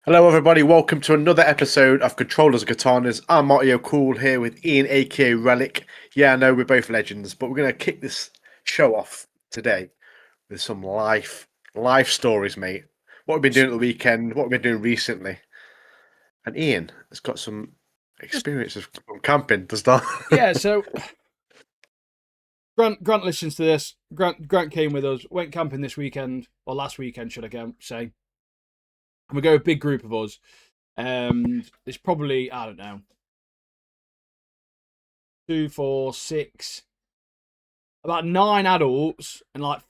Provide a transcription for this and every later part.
Hello, everybody. Welcome to another episode of Controllers and Katanas. I'm Marty O'Cool here with Ian, aka Relic. Yeah, I know we're both legends, but we're going to kick this show off today with some life stories, mate. What we've been doing at the weekend, what we've been doing recently, and Ian has got some Just experiences from camping to start. yeah, so Grant listens to this. Grant came with us, went camping this weekend, or last weekend, should I say. And we go a big group of us. There's probably, I don't know, two, four, six, about 9 adults and like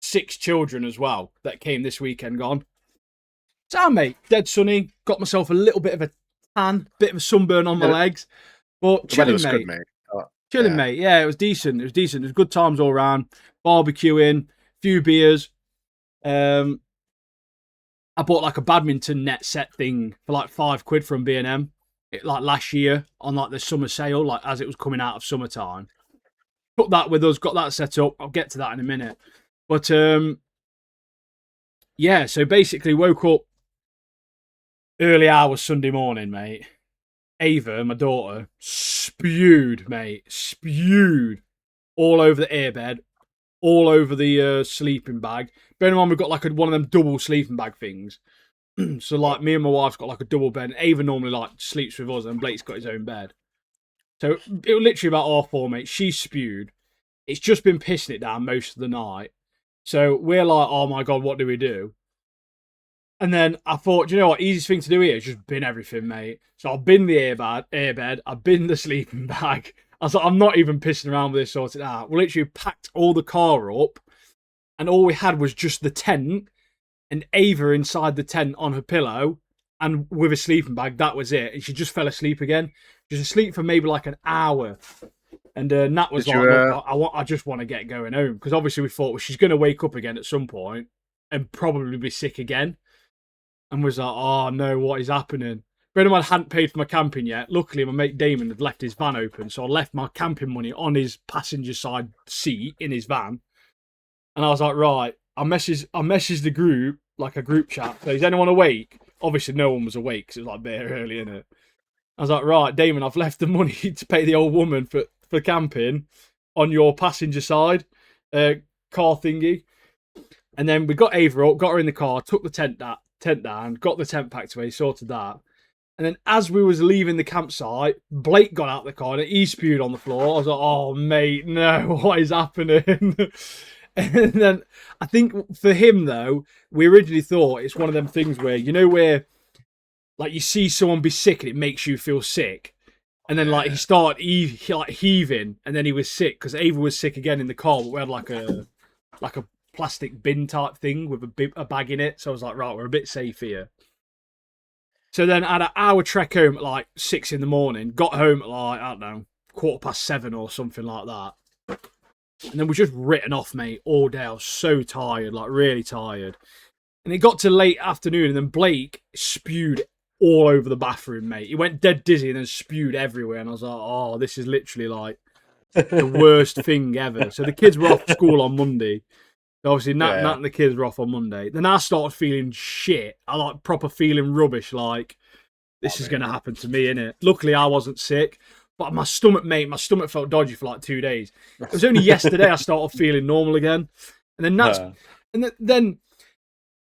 6 children as well that came this weekend gone. So mate, dead sunny, got myself a little bit of a tan, bit of a sunburn on my legs. But The weather chilling, was good, mate. mate. Chilling, Yeah. mate. Yeah, it was decent. It was decent. It was good times all around. Barbecuing, few beers. I bought like a badminton net set thing for like £5 from B&M. Like last year on like the summer sale, like as it was coming out of summertime. Put that with us, got that set up. I'll get to that in a minute. But yeah, so basically woke up early hours Sunday morning, mate. Ava, my daughter, spewed, mate. Spewed all over the airbed, all over the sleeping bag. Bear in mind, we've got like one of them double sleeping bag things. So like me and my wife's got like a double bed. And Ava normally like sleeps with us, and Blake's got his own bed. So it was literally about R4, mate. She spewed. It's just been pissing it down most of the night. So we're like, oh my god, what do we do? And then I thought, you know what, easiest thing to do here is just bin everything, mate. So I've bin the airbed, I've bin the sleeping bag. I was like, I'm not even pissing around with this sorted out. We literally packed all the car up, and all we had was just the tent and Ava inside the tent on her pillow and with a sleeping bag. That was it. And she just fell asleep again. She was asleep for maybe like an hour. And Nat was Did like, you? look, I just want to get going home. Because obviously we thought, well, she's going to wake up again at some point and probably be sick again. And was like, oh no, what is happening? Bear in mind, I hadn't paid for my camping yet. Luckily, my mate Damon had left his van open, so I left my camping money on his passenger side seat in his van. And I was like, right, I messaged the group, like a group chat. So, is anyone awake? Obviously, no one was awake because it was like very early, innit? I was like, right, Damon, I've left the money to pay the old woman for camping on your passenger side car thingy. And then we got Ava up, got her in the car, took the tent down, got the tent packed away, sorted that. And then as we was leaving the campsite, Blake got out the car and he spewed on the floor. I was like, oh, mate, no, what is happening? And then I think for him, though, we originally thought it's one of them things where, you know, where like you see someone be sick and it makes you feel sick. And then like he started heaving and then he was sick because Ava was sick again in the car, but we had like a plastic bin type thing with a bag in it. So I was like, right, we're a bit safe here. So then I had an hour trek home at like 6 in the morning. Got home at like, I don't know, 7:15 or something like that. And then we just written off, mate, all day. I was so tired, like really tired. And it got to late afternoon, and then Blake spewed all over the bathroom, mate. He went dead dizzy and then spewed everywhere. And I was like, oh, this is literally like the worst thing ever. So the kids were off school on Monday. Obviously, Nat and the kids were off on Monday. Then I started feeling shit. I like proper feeling rubbish. Like this is going to happen to me, innit? Luckily, I wasn't sick, but my stomach felt dodgy for like 2 days. It was only yesterday I started feeling normal again. And then then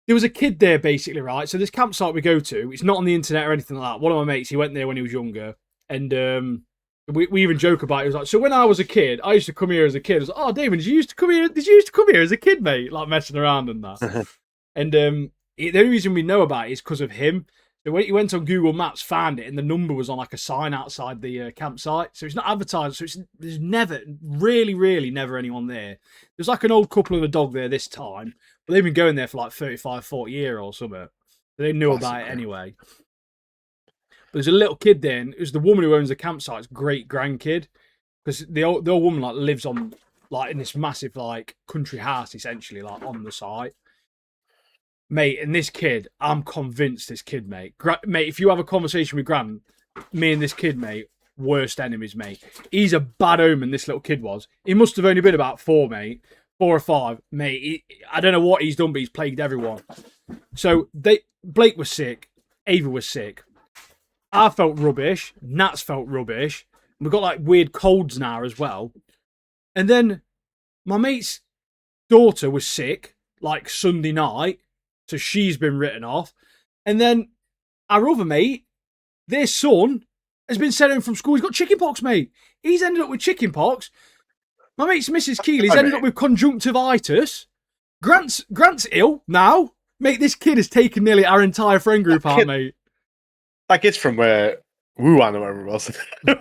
there was a kid there basically, right? So this campsite we go to, it's not on the internet or anything like that. One of my mates, he went there when he was younger, and we even joke about it. He was like, so when I was a kid, I used to come here as a kid. I was like, oh, David, did you used to come here as a kid, mate? Like messing around and that. And the only reason we know about it is because of him. So when he went on Google Maps, found it, and the number was on like a sign outside the campsite. So it's not advertised. So there's really never anyone there. There's like an old couple and a dog there this time, but they've been going there for like 35, 40 years or something. So they knew about it anyway. There's a little kid there, and it was the woman who owns the campsite's great grandkid, because the old woman like lives on like in this massive like country house essentially like on the site, mate. And this kid, I'm convinced this kid, mate, mate. If you have a conversation with Grant, me and this kid, mate, worst enemies, mate. He's a bad omen. This little kid was. He must have only been about 4, mate, 4 or 5, mate. I don't know what he's done, but he's plagued everyone. So Blake was sick, Ava was sick. I felt rubbish. Nats felt rubbish. We've got like weird colds now as well. And then my mate's daughter was sick, like Sunday night, so she's been written off. And then our other mate, their son, has been sent home from school. He's got chickenpox, mate. He's ended up with chickenpox. My mate's Mrs. Keeley's ended up with conjunctivitis. Grant's ill now. Mate, this kid has taken nearly our entire friend group out, mate. That kid's from Wuhan or wherever it was. the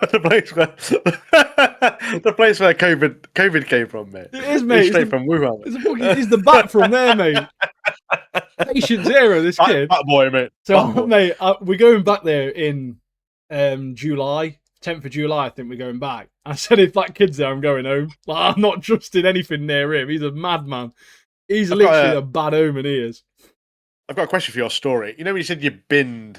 place where COVID came from, mate. It is, mate. He's straight from Wuhan. He's the bat from there, mate. Patient zero, this kid. That boy, mate. So, mate, we're going back there in July. 10th of July, I think we're going back. I said, if that kid's there, I'm going home. Like, I'm not trusting anything near him. He's a madman. He's literally a bad omen, he is. I've got a question for your story. You know when you said you binned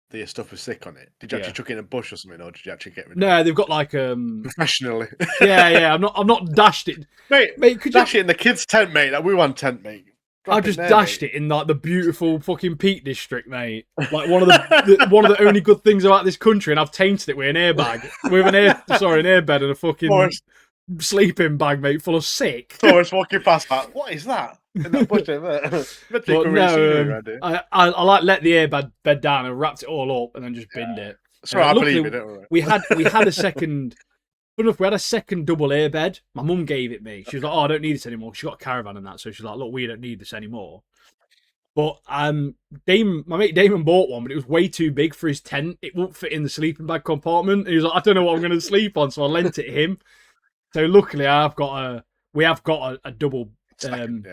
that your stuff was sick on it? Did you actually chuck it in a bush or something, or did you actually get rid of it? No, they've got like professionally. Yeah. I'm not dashed it, mate. Could dash it in the kids' tent, mate? That Wuhan tent, mate. I just dashed it in like the beautiful fucking Peak District, mate. Like one of the only good things about this country, and I've tainted it with an airbag, with an airbed and a fucking sleeping bag, mate, full of sick. Forrest walking past that. What is that? In that bush there. But no, I like let the airbed down and wrapped it all up and then just binned it. Sorry, I believe it. We had a second. Enough, we had a second double airbed. My mum gave it me. She was like, "Oh, I don't need this anymore." She got a caravan and that, so she's like, "Look, we don't need this anymore." But my mate Damon bought one, but it was way too big for his tent. It won't fit in the sleeping bag compartment. He was like, "I don't know what I'm going to sleep on," so I lent it him. So luckily, we have got a double, second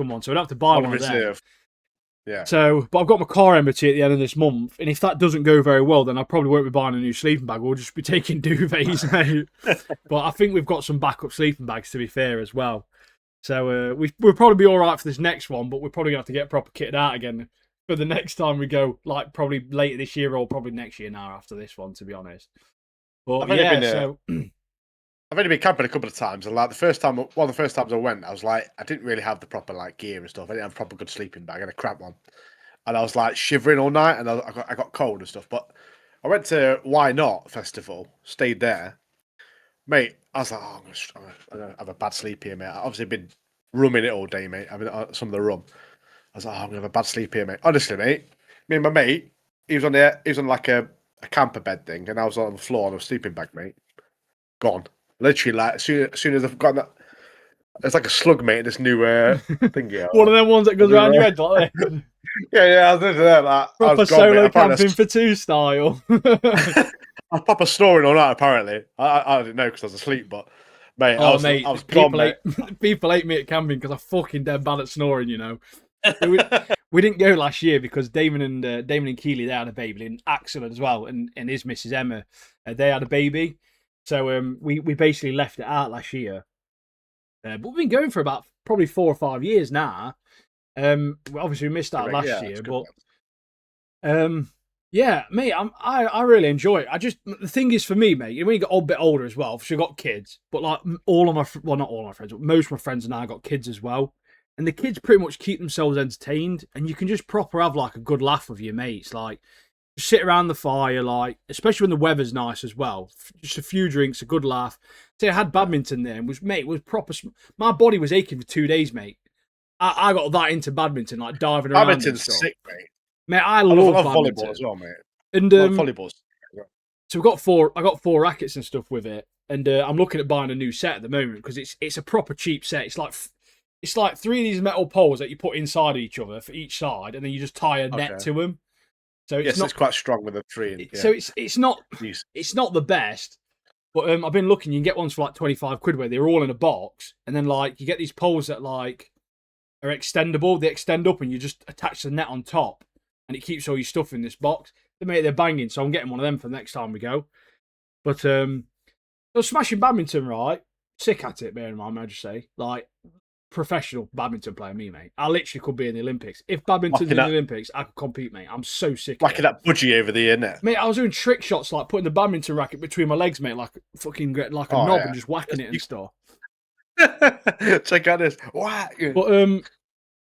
one. So we'd have to buy one of them. Yeah. So, but I've got my car MOT at the end of this month, and if that doesn't go very well, then I probably won't be buying a new sleeping bag. We'll just be taking duvets, mate. But I think we've got some backup sleeping bags, to be fair, as well. So we'll probably be all right for this next one, but we're probably going to have to get proper kitted out again for the next time we go, like probably later this year or probably next year now after this one, to be honest. But I've only been camping a couple of times, and like one of the first times I went, I was like, I didn't really have the proper like gear and stuff. I didn't have a proper good sleeping bag. I had a crap one, and I was like shivering all night, and I got cold and stuff. But I went to Why Not Festival, stayed there, mate. I was like, oh, I'm gonna have a bad sleep here, mate. I've obviously been rumming it all day, mate. I mean, some of the rum. I was like, oh, I'm gonna have a bad sleep here, mate. Honestly, mate, me and my mate, he was on like a camper bed thing, and I was on the floor on a sleeping bag, mate. Gone. Literally, like as soon as I've got that, it's like a slug, mate. This new thing, yeah. One of them ones that goes around your head, like that. yeah. I was into that. Like, proper solo camping for two style. I was proper snoring all night. Apparently, I didn't know because I was asleep. But mate, I was people hate me at camping because I'm fucking dead bad at snoring. You know, we didn't go last year because Damon and Keeley, they had a baby, and Axel as well, and his Mrs. Emma, they had a baby. So we basically left it out last year, but we've been going for about probably 4 or 5 years now. Obviously we missed out last year, but mate, I really enjoy it. The thing is for me, mate, when you get a bit older as well, obviously I've got kids, but like not all my friends, but most of my friends and I got kids as well, and the kids pretty much keep themselves entertained, and you can just proper have like a good laugh with your mates, like. Sit around the fire, like, especially when the weather's nice as well. Just a few drinks, a good laugh. So I had badminton there, and was proper. My body was aching for 2 days, mate. I got that into badminton, like diving around. Badminton's sick, mate. Mate, I love volleyball as well, mate. And volleyball. So I got 4 rackets and stuff with it, and I'm looking at buying a new set at the moment because it's a proper cheap set. It's like 3 of these metal poles that you put inside each other for each side, and then you just tie a net to them. So it's quite strong with a 3. So it's not the best, but I've been looking. You can get ones for like 25 quid where they're all in a box, and then like you get these poles that like are extendable. They extend up, and you just attach the net on top, and it keeps all your stuff in this box. They're banging, so I'm getting one of them for the next time we go. But I was smashing badminton, right? Sick at it, bear in mind, I just say, like. Professional badminton player, me, mate. I literally could be in the Olympics. If badminton's in the Olympics, I could compete, mate. I'm so sick. Whacking that budgie over the internet, mate. I was doing trick shots, like putting the badminton racket between my legs, mate, like fucking like a knob, and just whacking it and stuff. Check out this. Whack. But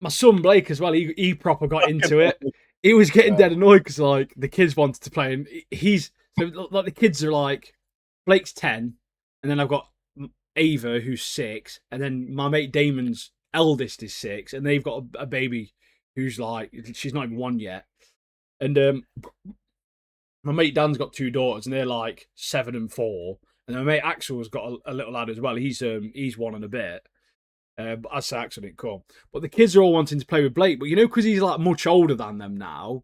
my son Blake as well. He proper got into it. Fucking He was getting yeah. dead annoyed because like the kids wanted to play, and he's so like the kids are like Blake's 10, and then I've got Ava who's 6, and then my mate Damon's eldest is 6, and they've got a baby who's like she's not even 1 yet, and my mate Dan's got 2 daughters, and they're like 7 and 4, and then my mate Axel's got a little lad as well. He's 1 and a bit. But I say Axel didn't come. But the kids are all wanting to play with Blake, but because he's like much older than them now,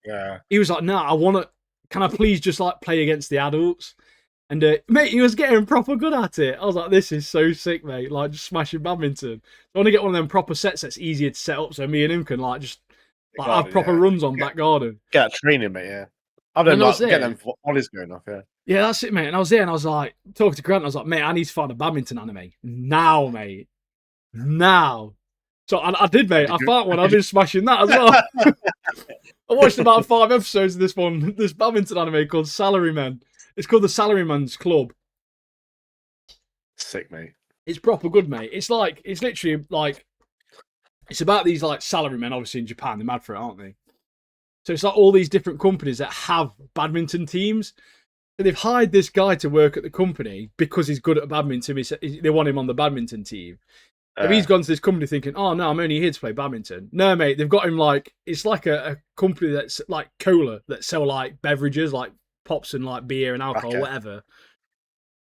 Yeah. he was like, "No, I want to. Can I please just like play against the adults?" And mate, he was getting proper good at it. I was like, "This is so sick, mate! Like just smashing badminton." I want to get one of them proper sets that's easier to set up, so me and him can like just like have proper runs on back garden. Get training, mate. Yeah. I've done like get them volleys going off. Yeah. Yeah, that's it, mate. And I was there, and I was like talking to Grant. I was like, "Mate, I need to find a badminton anime now, mate. Now." So I did, mate. I found one. I've been smashing that as well. I watched about 5 episodes of this badminton anime called Salarymen. It's called the Salaryman's Club. Sick, mate. It's proper good, mate. It's literally like, it's about these like salarymen, obviously in Japan. They're mad for it, aren't they? So it's like all these different companies that have badminton teams. So they've hired this guy to work at the company because he's good at badminton. They want him on the badminton team. So he's gone to this company thinking, "Oh no, I'm only here to play badminton." No, mate, they've got him like it's like a company that's like cola that sell like beverages, like pops and like beer and alcohol, whatever.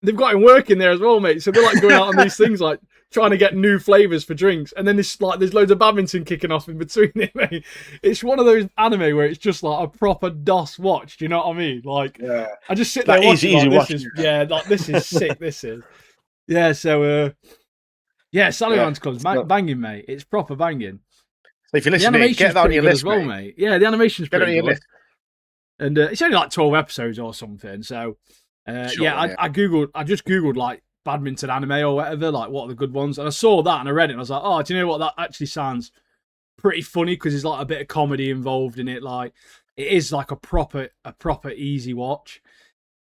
They've got him working there as well, mate. So they're like going out on these things, like trying to get new flavors for drinks, and then there's loads of badminton kicking off in between it, mate. It's one of those anime where it's just like a proper DOS watch. Do you know what I mean? Like, I just sit there watching. This is sick. This is, yeah. So, yeah, Salaryman's Club's banging, mate. It's proper banging. So if you're listening, get that on your list, as well, mate. Yeah, the animation's pretty good. List. And it's only like 12 episodes or something. So, I just googled like badminton anime or whatever, like what are the good ones, and I saw that and I read it and I was like, oh, do you know what, that actually sounds pretty funny because there's like a bit of comedy involved in it. Like it is like a proper easy watch.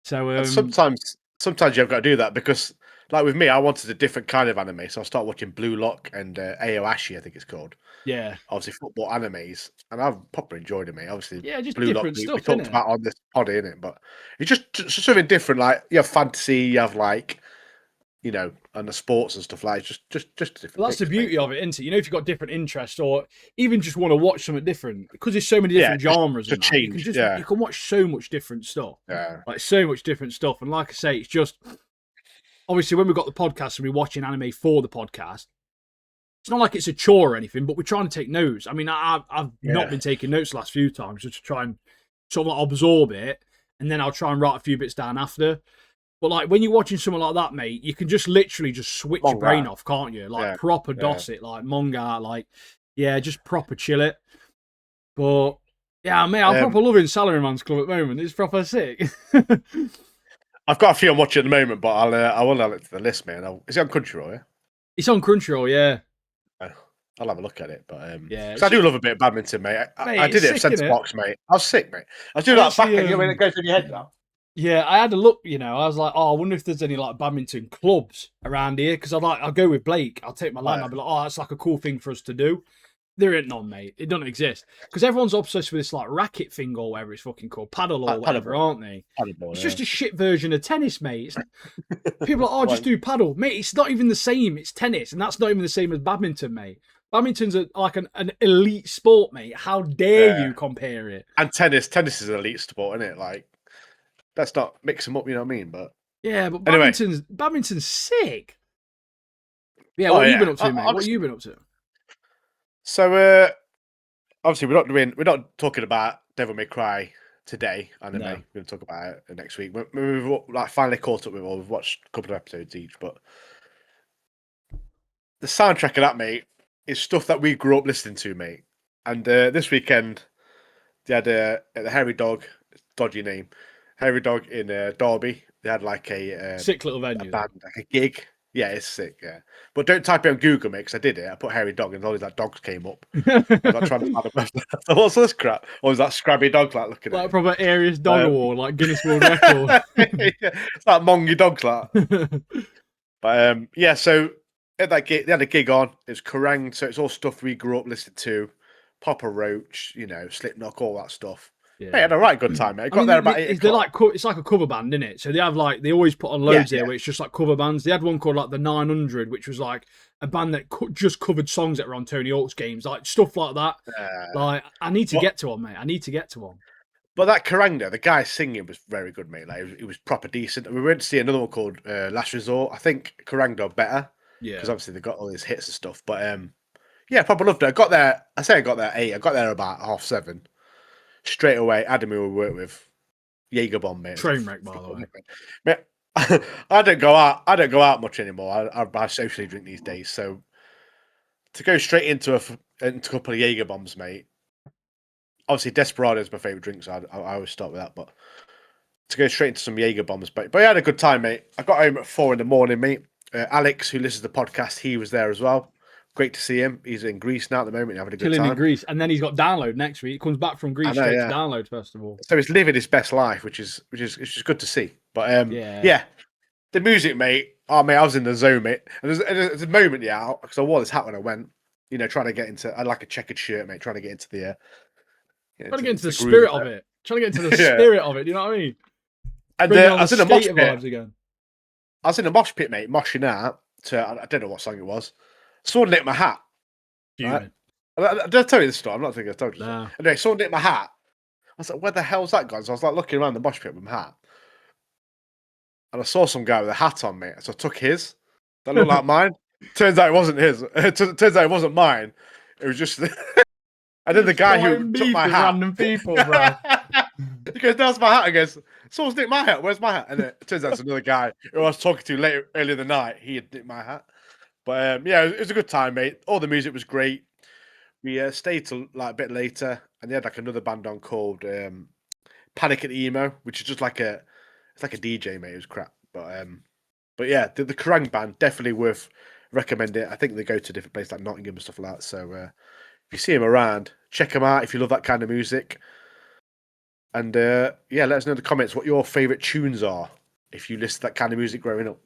So sometimes you've got to do that because, like with me, I wanted a different kind of anime, so I started watching Blue Lock and Aoashi, I think it's called. Yeah, obviously football animes, and I've properly enjoyed it, mate. Obviously, yeah, just Blue different Lock, stuff. We talked about on this pod, innit? But it's just something different. Like you have fantasy, you have like, and the sports and stuff like just different. Well, that's the beauty of it, isn't it? If you've got different interests, or even just want to watch something different, because there's so many different genres. And change, you can watch so much different stuff. Yeah, like so much different stuff. And like I say, it's just obviously when we've got the podcast and we're watching anime for the podcast, it's not like it's a chore or anything, but we're trying to take notes. I mean, I've not been taking notes the last few times just to try and sort of like absorb it, and then I'll try and write a few bits down after. But like when you're watching something like that, mate, you can just literally just switch your brain off, can't you? Like proper DOS it, like manga, like just proper chill it. But yeah, mate, I'm proper loving Salaryman's Club at the moment. It's proper sick. I've got a few I'm watching at the moment, but I will add it to the list, man. Is it on Crunchyroll? Yeah, it's on Crunchyroll. Yeah. I'll have a look at it, but I do love a bit of badminton, mate. I did it at centre box, mate. I was sick, mate. I was doing that back when it goes in your head now. Yeah, I had a look. I was like, oh, I wonder if there's any like badminton clubs around here, because I'll go with Blake. I'll take my lad. I'll be like, oh, that's like a cool thing for us to do. There ain't none, mate. It doesn't exist because everyone's obsessed with this like racket thing or whatever it's fucking called, paddle or whatever, aren't they? Paddleball, it's just a shit version of tennis, mate. People are like, oh, just do paddle, mate. It's not even the same. It's tennis, and that's not even the same as badminton, mate. Badminton's like an elite sport, mate. How dare you compare it? And tennis is an elite sport, isn't it? Like, let's not mix them up, you know what I mean? But yeah, but badminton's sick. Yeah, what have you been up to, mate? What have you been up to? So, obviously, we're not talking about Devil May Cry today. Anime. No. We're going to talk about it next week. We've like finally caught up with all. We've watched a couple of episodes each, but the soundtrack of that, mate, is stuff that we grew up listening to, mate. And this weekend, they had the Hairy Dog, dodgy name, Hairy Dog in Derby. They had like a sick little venue, a band, like a gig. Yeah, it's sick. Yeah, but don't type it on Google, mate, because I did it. I put Hairy Dog, and all these like dogs came up. I was trying to find a what's this crap? Or was that Scrabby Dog like looking at it? Like proper Aries Dog Award, like Guinness World Record. It's like Mongy Dogs, like. But so They had a gig on. It's Kerrang, so it's all stuff we grew up listening to. Papa Roach, Slipknot, all that stuff. Yeah. Hey, I had a right good time, mate. I got there about 8 they're o'clock. like it's like a cover band, isn't it? So they have they always put on loads there where it's just like cover bands. They had one called like the 900, which was like a band that just covered songs that were on Tony Hawk's games, like stuff like that. Like I need to get to one, mate. I need to get to one. But that Kerrang, the guy singing was very good, mate. Like it was proper decent. We went to see another one called Last Resort. I think Kerrang are better because obviously they got all these hits and stuff. But yeah, proper loved it. I got there. I say I got there at 8. I got there about 7:30. Straight away, Adam, who we work with, Jaeger bomb, mate. Train wreck, by the way. Mate, I don't go out. I don't go out much anymore. I socially drink these days. So to go straight into a couple of Jaeger bombs, mate. Obviously, Desperado is my favorite drink, so I always start with that. But to go straight into some Jaeger bombs, but I had a good time, mate. I got home at 4 a.m, mate. Alex, who listens to the podcast, he was there as well. Great to see him. He's in Greece now at the moment, having a good time. Chilling in Greece, and then he's got Download next week. He comes back from Greece straight to Download Festival. So he's living his best life, which is good to see. But yeah, the music, mate. Oh, mate, I was in the zone, mate. And there's a moment, because I wore this hat when I went. Trying to get into. I like a checkered shirt, mate. Trying to get into the. Trying to get into the spirit of it. Trying to get into the spirit of it. You know what I mean? And I was in a mosh pit. Again. I was in a mosh pit, mate, moshing out to I don't know what song it was. Someone nicked my hat. Right? Did I tell you this story? I'm not thinking I told you. No. Anyway, someone nicked my hat. I was like, where the hell's that gone? So I was like looking around the mosh pit with my hat. And I saw some guy with a hat on, mate. So I took his. That looked like mine. Turns out it wasn't his. Turns out it wasn't mine. It was just... And then the guy who took my hat... Random people, bro. He goes, that's my hat. I goes, someone's nicked my hat. Where's my hat? And it turns out it's another guy who I was talking to earlier in the night. He had nicked my hat. But yeah, it was a good time, mate. All the music was great. We stayed till like a bit later, and they had like another band on called Panic at the Emo, which is just like it's like a DJ, mate. It was crap, but yeah, the Kerrang band definitely worth recommending. I think they go to different places like Nottingham and stuff like that. So if you see them around, check them out if you love that kind of music. And yeah, let us know in the comments what your favourite tunes are if you listen to that kind of music growing up.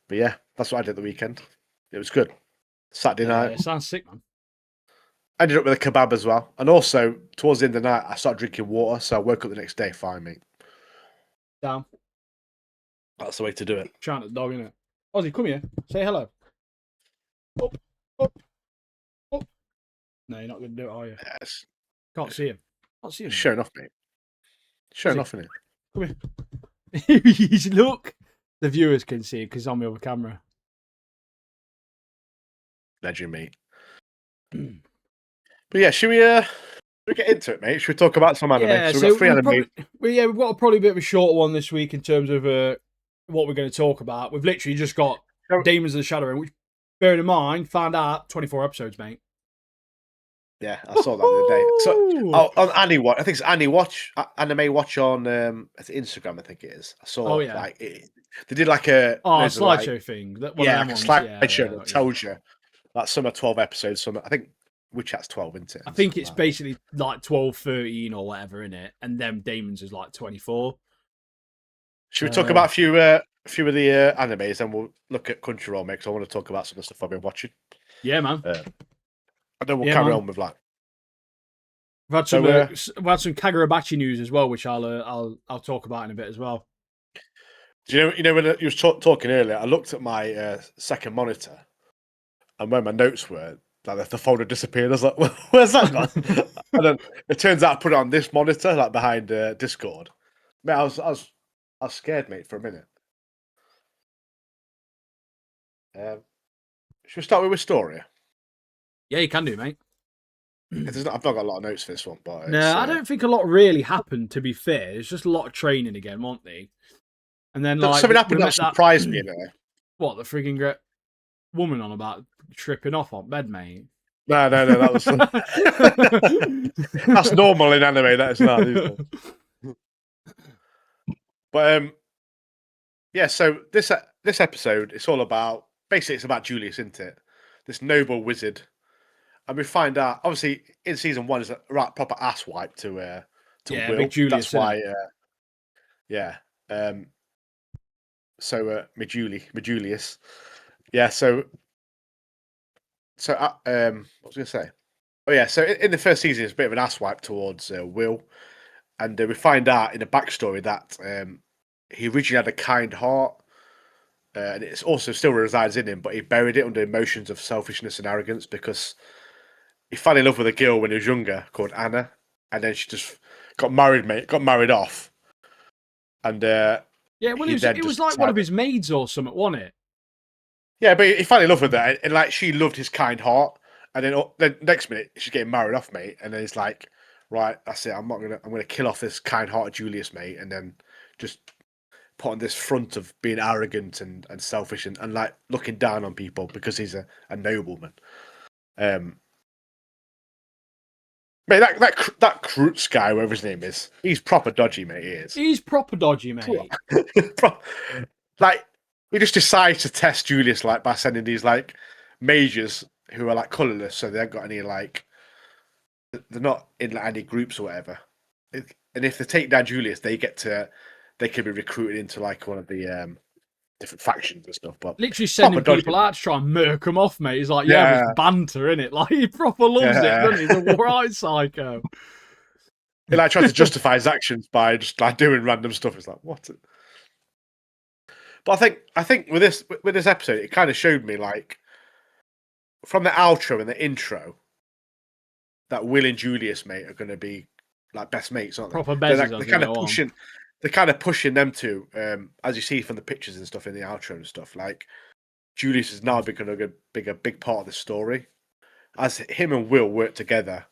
But yeah, that's what I did the weekend. It was good. Saturday night. It sounds sick, man. I ended up with a kebab as well. And also, towards the end of the night, I started drinking water. So I woke up the next day fine, mate. Damn. That's the way to do it. Trying to dog, innit? Ozzy, come here. Say hello. Up, up, up. No, you're not going to do it, are you? Yes. Can't see him. Can't see him. Showing off, mate. Showing off, innit? Come here. Look. The viewers can see it because it's on my other camera. Legend, mate. But yeah, should we get into it, mate? Should we talk about some anime? Yeah, so we've got 3 anime. We've got probably a bit of a short one this week in terms of what we're going to talk about. We've literally just got Demons of the Shadow Realm, which, bearing in mind, found out 24 episodes, mate. Yeah, I saw that the other day. So on Annie Watch, I think it's Annie Watch, Anime Watch on Instagram. I think it is. I saw. They did like a slideshow thing. Yeah, like a slideshow that tells you like some are 12 episodes. Some I think WeChat's 12, isn't it? I think it's basically like 12, 13 or whatever in it, and then Demons is like 24. Should we talk about a few of the animes, and we'll look at Crunchyroll, mate? Because I want to talk about some of the stuff I've been watching. Yeah, man. And then we'll carry on with like. We've had some Kagurabachi news as well, which I'll talk about in a bit as well. Do you know when you was talking earlier? I looked at my second monitor, and where my notes were, like the folder disappeared. I was like, "Where's that gone?" And then it turns out I put it on this monitor, like behind Discord. Mate, I was scared, mate, for a minute. Should we start with Wistoria? Yeah, you can do, mate. I've not got a lot of notes for this one, but no, I don't think a lot really happened. To be fair, it's just a lot of training again, weren't they? And then like something happened that surprised me. What, the freaking great woman on about tripping off on bed, mate? No, that was that's normal in anime. That is not. Isn't it? But yeah. So this episode, it's all about basically it's about Julius, isn't it? This noble wizard. And we find out, obviously, in season 1, is a right proper ass wipe to Will. Big Julius, that's why, so Mejulius, yeah. So So, what was I going to say? Oh yeah, so in the first season, it's a bit of an asswipe towards Will, and we find out in the backstory that he originally had a kind heart, and it's also still resides in him, but he buried it under emotions of selfishness and arrogance because he fell in love with a girl when he was younger called Anna, and then she just got married, mate, got married off, and Yeah, well, he then it was just like one of decided, his maids or something, wasn't it? yeah, but he fell in love with her, and like she loved his kind heart, and then next minute she's getting married off, mate, and then he's like, right, that's it, I'm gonna kill off this kind-hearted Julius, mate, and then just put on this front of being arrogant and selfish and like looking down on people because he's a nobleman. Um, Mate, that Krutz guy, whatever his name is, he's proper dodgy, mate. He is. He's proper dodgy, mate. Like, he just decides to test Julius like by sending these like mages who are like colourless, so they haven't got any like they're not in like, any groups or whatever. And if they take down Julius, they can be recruited into like one of the different factions and stuff. But Literally proper sending dodgy. people out to try and murk him off, mate. He's like, yeah, Yeah, there's banter, innit? Like, he proper loves it, yeah. doesn't he? He's a right psycho. He like tries to justify his actions by just like doing random stuff. It's like what? But I think with this episode, it kind of showed me like from the outro and the intro that Will and Julius, mate, are going to be like best mates, aren't they? Proper bezies, They're kind of pushing. They're kind of pushing them to, as you see from the pictures and stuff in the outro and stuff. Like Julius is now becoming a big part of the story, as him and Will work together,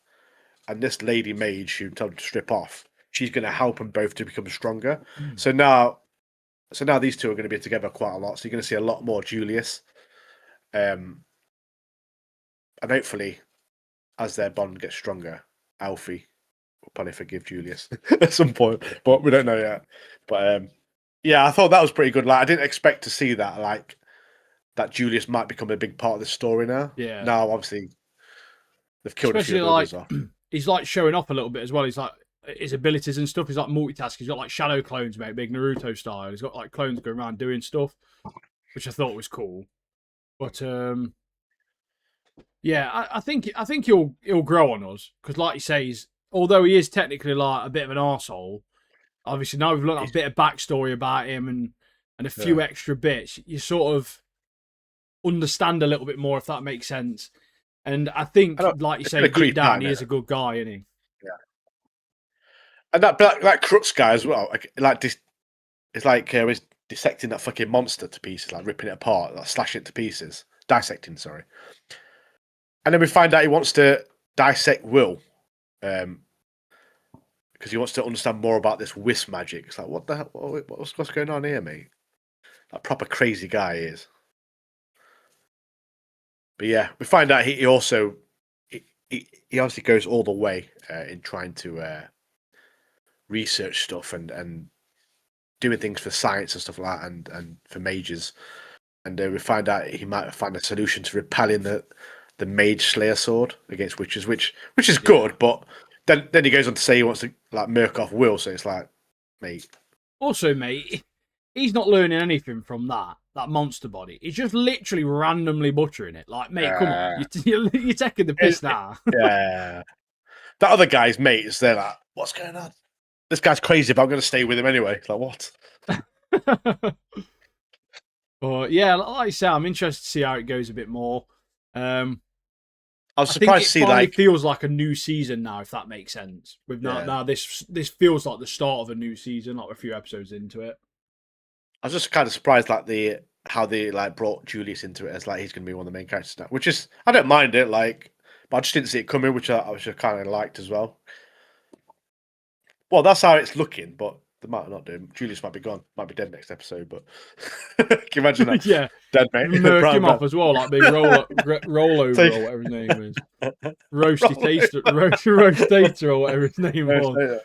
and this lady mage who told him to strip off, she's going to help them both to become stronger. Mm. So now these two are going to be together quite a lot. So you're going to see a lot more Julius, and hopefully, as their bond gets stronger, Alfie will probably forgive Julius at some point, but we don't know yet. But yeah, I thought that was pretty good. Like I didn't expect to see that. Like that Julius might become a big part of the story now. Yeah. Now, obviously, they've killed Especially a few others off. He's like showing off a little bit as well. He's like his abilities and stuff. He's like multitasking. He's got like shadow clones, mate, big Naruto style. He's got like clones going around doing stuff, which I thought was cool. But yeah, I think he'll grow on us because, like he says, although he is technically like a bit of an arsehole, obviously now we've learned a bit of backstory about him and a few extra bits. You sort of understand a little bit more, if that makes sense. And I think, like you say, deep down, he is a good guy, isn't he? Yeah. And that Crux guy as well, like this, it's like he's dissecting that fucking monster to pieces, like ripping it apart, like slashing it to pieces, dissecting. Sorry. And then we find out he wants to dissect Will, because he wants to understand more about this wisp magic. It's like, what the hell? What's going on here, mate? That proper crazy guy he is. But yeah, we find out he also he obviously goes all the way in trying to research stuff and doing things for science and stuff like that, and for mages. And we find out he might find a solution to repelling the mage slayer sword against witches, which is good. But then he goes on to say he wants to like murk off Will. So it's like, mate. Also, mate, he's not learning anything from that monster body. He's just literally randomly butchering it. Like, mate, come on, you're taking the piss now. Yeah. That other guy's mates, they're like, what's going on? This guy's crazy, but I'm going to stay with him anyway. It's like, what? But yeah, like I say, I'm interested to see how it goes a bit more. I was surprised to see like feels like a new season now, if that makes sense. With now this feels like the start of a new season, like a few episodes into it. I was just kind of surprised, like how they like brought Julius into it as like he's going to be one of the main characters now, which is I don't mind it, like, but I just didn't see it coming, which I kind of liked as well. Well, that's how it's looking, but they might not do. Julius might be gone, might be dead next episode. But can you imagine that? Yeah, dead mate, murk him off as well, like big rollover or whatever his name is, roasty taster, roast tater or whatever his name was.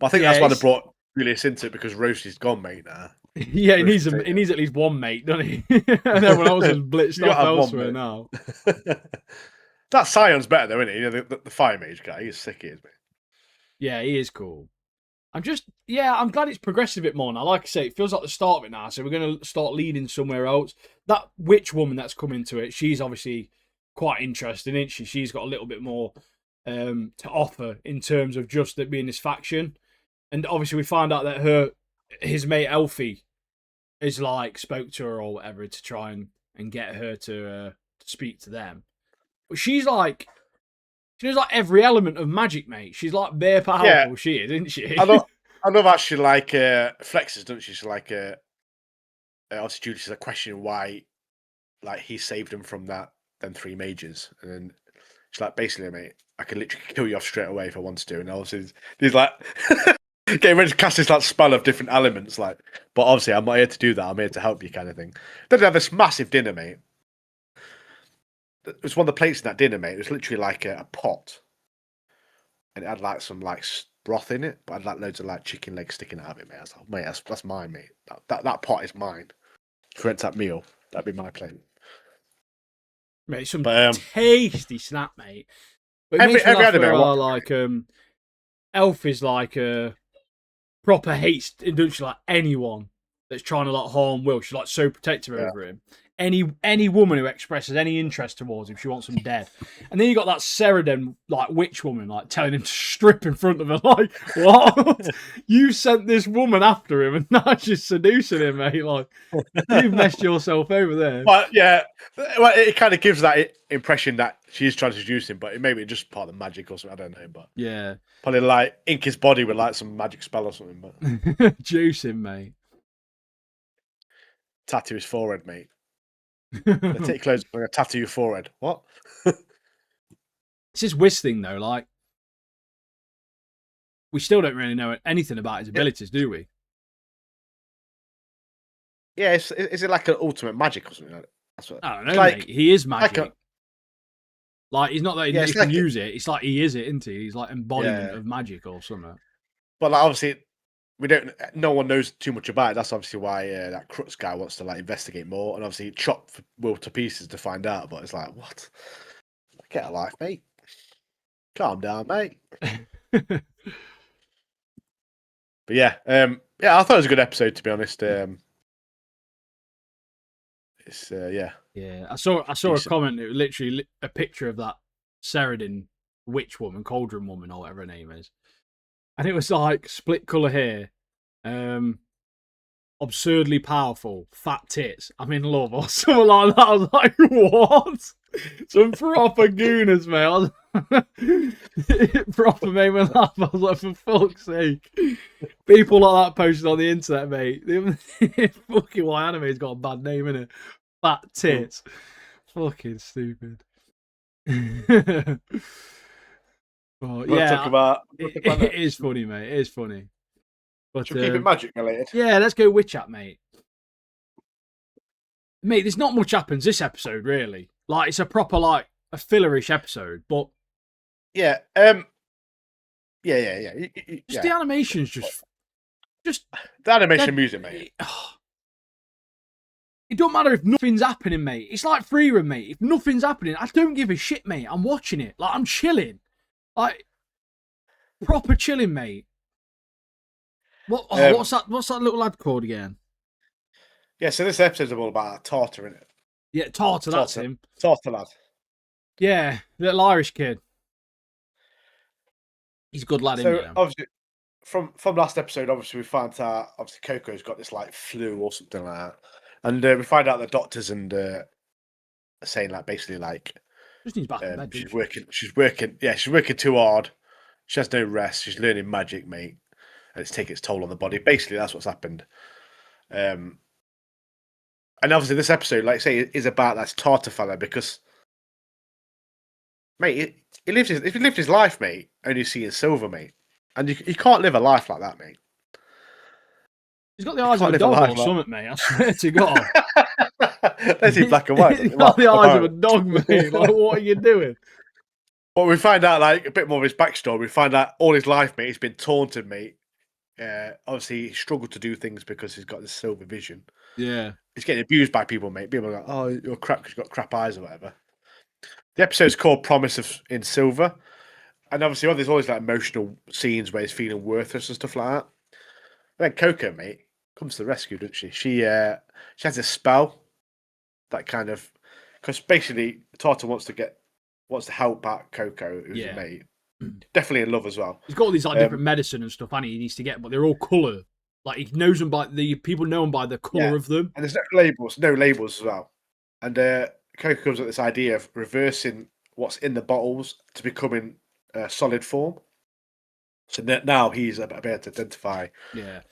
But I think that's why they brought Julius into it, because Roasty's gone, mate. Now. Yeah, he needs at least one mate, doesn't he? And everyone else is blitzed off elsewhere now. That Scion's better though, isn't he? You know, the fire mage guy. He's sick, he is, mate. Yeah, he is cool. I'm glad it's progressed a bit more now. Like I say, it feels like the start of it now. So we're going to start leading somewhere else. That witch woman that's come into it, she's obviously quite interesting, isn't she? She's got a little bit more to offer in terms of just it being this faction. And obviously, we find out that his mate Elfie is like spoke to her or whatever to try and get her to speak to them. But she knows like every element of magic, mate. She's like bare Yeah, powerful. She is, isn't she? I know that she like flexes, doesn't she? She's like obviously Judas is questioning why like he saved him from them three mages, and then she's like, basically, mate, I can literally kill you off straight away if I want to. And obviously, he's like getting ready to cast this like spell of different elements, like. But obviously, I'm not here to do that. I'm here to help you, kind of thing. Then they have this massive dinner, mate. It was one of the plates in that dinner, mate. It was literally like a pot, and it had like some like broth in it, but it had like loads of like chicken legs sticking out of it, mate. I was like, mate, that's mine, mate. That pot is mine. For that meal, that'd be my plate. Mate, some But tasty snap, mate. But it makes me laugh where like Elf is like a proper hates doesn't like anyone that's trying to like harm Will. She's like so protective over him. Any woman who expresses any interest towards him, she wants him dead. And then you got that Ceridon like witch woman like telling him to strip in front of her. Like, what? You sent this woman after him, and now she's seducing him, mate. Like, you've messed yourself over there. But yeah, well, it kind of gives that impression that she's trying to seduce him, but it maybe just part of the magic or something. I don't know, but yeah, probably like ink his body with like some magic spell or something. But juice him, mate. Tattoo his forehead, mate. Take your clothes, I'm gonna tattoo your forehead. What? It's his whiz thing though. Like, we still don't really know anything about his abilities, do we? Yeah, is it like an ultimate magic or something? Like that? That's what, I don't know, mate. He is magic. Like he's not that he can use it. It's like he is it, isn't he? He's like embodiment of magic or something. But like, obviously, no one knows too much about it. That's obviously why that Crutz guy wants to like investigate more, and obviously chop Will to pieces to find out. But it's like, what? Get a life, mate. Calm down, mate. But yeah, I thought it was a good episode, to be honest. It's yeah. I saw a comment. It was literally a picture of that Ceridon witch woman, cauldron woman, or whatever her name is, and it was like split color hair, absurdly powerful, fat tits. I'm in love, or something like that. I was like, what? Some proper gooners, mate. It proper made me laugh. I was like, for fuck's sake. People like that posted on the internet, mate. Fucking why anime's got a bad name, innit? Fat tits. Fucking stupid. Well, yeah, it is funny, mate. It is funny. But should we keep it magic related? Yeah, let's go witch chat, mate. Mate, there's not much happens this episode, really. Like, it's a proper, like, a fillerish episode, but yeah, just the animation's just the animation music, mate. It don't matter if nothing's happening, mate. It's like Freerun, mate. If nothing's happening, I don't give a shit, mate. I'm watching it. Like, I'm chilling. Like, proper chilling, mate. What's that little lad called again? Yeah, so this episode's all about Tartar, isn't it? Yeah, Tartar, that's him. Tartar lad. Yeah, little Irish kid. He's a good lad, isn't he? Obviously, from last episode, obviously we found out obviously Coco's got this like flu or something like that, and we find out the doctors and saying like basically like just needs back in bed, she's working. Yeah, she's working too hard. She has no rest. She's learning magic, mate, and it's taking its toll on the body. Basically, that's what's happened. And obviously, this episode, like I say, is about that Tartar fella because, mate, if he lived his life, mate, only seeing silver, mate, and you can't live a life like that, mate. He's got the eyes of a dog or something, mate. I swear to God. Let's see black and white. He's got the eyes of a dog, mate. Like, what are you doing? But we find out like a bit more of his backstory. We find out all his life, mate, he's been taunted, mate. Obviously, he struggled to do things because he's got this silver vision. Yeah. He's getting abused by people, mate. People are like, oh, you're crap because you've got crap eyes or whatever. The episode's called Promise in Silver. And obviously, there's always like emotional scenes where he's feeling worthless and stuff like that. And then Coco, mate, comes to the rescue, doesn't she? She has a spell that kind of, because basically Tata wants to help out Coco, who's a mate. Definitely in love as well. He's got all these like different medicine and stuff, and he needs to get, but they're all colour. Like he knows them by the people know them by the colour of them. And there's no labels as well. And Coco comes up with this idea of reversing what's in the bottles to becoming solid form. So now he's able to identify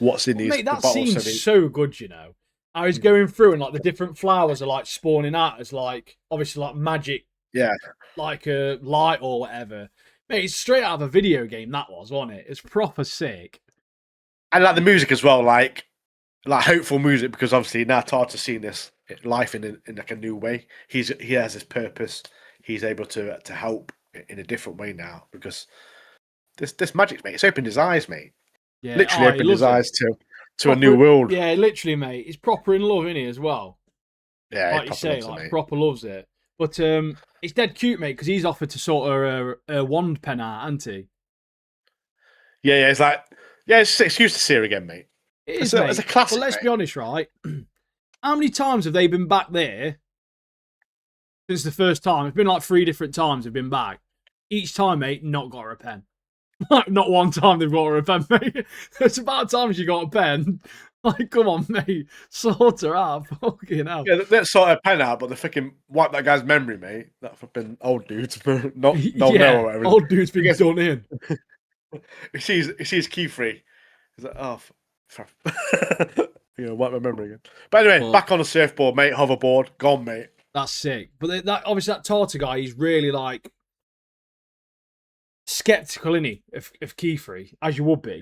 what's in these mate, that bottles. seems so good, you know. I was going through and like the different flowers are like spawning out as like obviously like magic, like a light or whatever. Mate, it's straight out of a video game. That wasn't it? It's proper sick. And like the music as well, like hopeful music, because obviously now Tartar's seen this life in like a new way. He has his purpose. He's able to help in a different way now because this magic, mate. It's opened his eyes, mate. Yeah, literally opened his eyes to proper, a new world. Yeah, literally, mate. He's proper in love, isn't he, as well? Yeah, like you say, like proper loves it. But it's dead cute, mate, because he's offered to sort a wand pen out, hasn't he? Yeah, it's like it's an excuse to see her again, mate. It is, mate. It's a classic. But let's be honest, right? How many times have they been back there since the first time? It's been like 3 different times they've been back. Each time, mate, not got her a pen. Not one time they've got her a pen, mate. It's about time she got a pen. Like, come on, mate. Sort her out. Fucking hell. Yeah, let's sort her pen out, but they fucking wipe that guy's memory, mate. That fucking old dude's not know or whatever. Old dude's been done in. He sees Keyfree. He's like, oh, wipe my memory again. But anyway, back on the surfboard, mate. Hoverboard, gone, mate. That's sick. But that obviously that Tartar guy, he's really like skeptical, isn't he, of Keyfree, as you would be.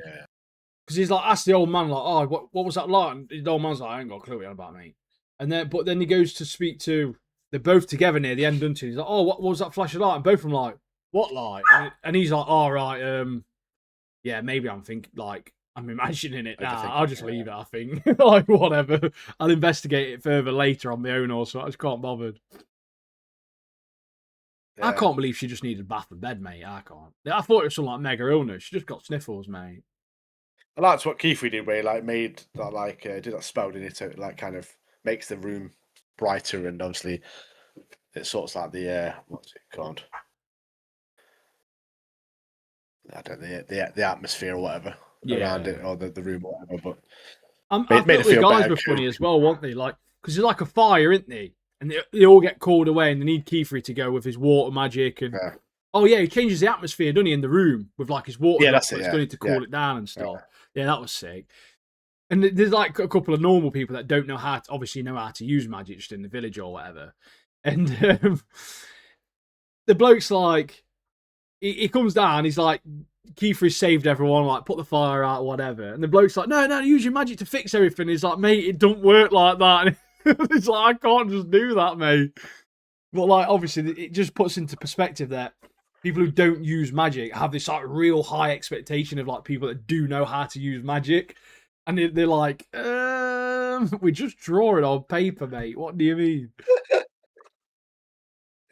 Because he's like, asked the old man, like, oh, what was that like? And the old man's like, I ain't got a clue what about, mate. And then he goes to speak to, they're both together near the end, don't he? He's like, oh, what was that flash of light? And both of them like, what light? And he's like, oh, right, yeah, maybe I'm imagining it now. I'll just leave it, I think. Like, whatever. I'll investigate it further later on my own or so. I just can't bother. Yeah. I can't believe she just needed bath and bed, mate. I can't. I thought it was some like mega illness. She just got sniffles, mate. And that's what Keyfree did, where he like made that did that spell, didn't it? So it like kind of makes the room brighter, and obviously it sorts like the what's it called? I don't know, the atmosphere or whatever around it, or the room or whatever. But I thought the guys were funny as well, weren't they? Like, because there's like a fire, isn't they? And they all get called away, and they need Keyfree to go with his water magic. And he changes the atmosphere, doesn't he, in the room with like his water. That's it. He's going to cool it down and stuff. Yeah, that was sick. And there's like a couple of normal people that don't know how to use magic just in the village or whatever. And the bloke's like, he comes down, he's like, Keyfree saved everyone, like put the fire out, or whatever. And the bloke's like, no, use your magic to fix everything. He's like, mate, it don't work like that. It's like, I can't just do that, mate. But like, obviously, it just puts into perspective that people who don't use magic have this like real high expectation of like people that do know how to use magic. And they're like, we just draw it on paper, mate. What do you mean?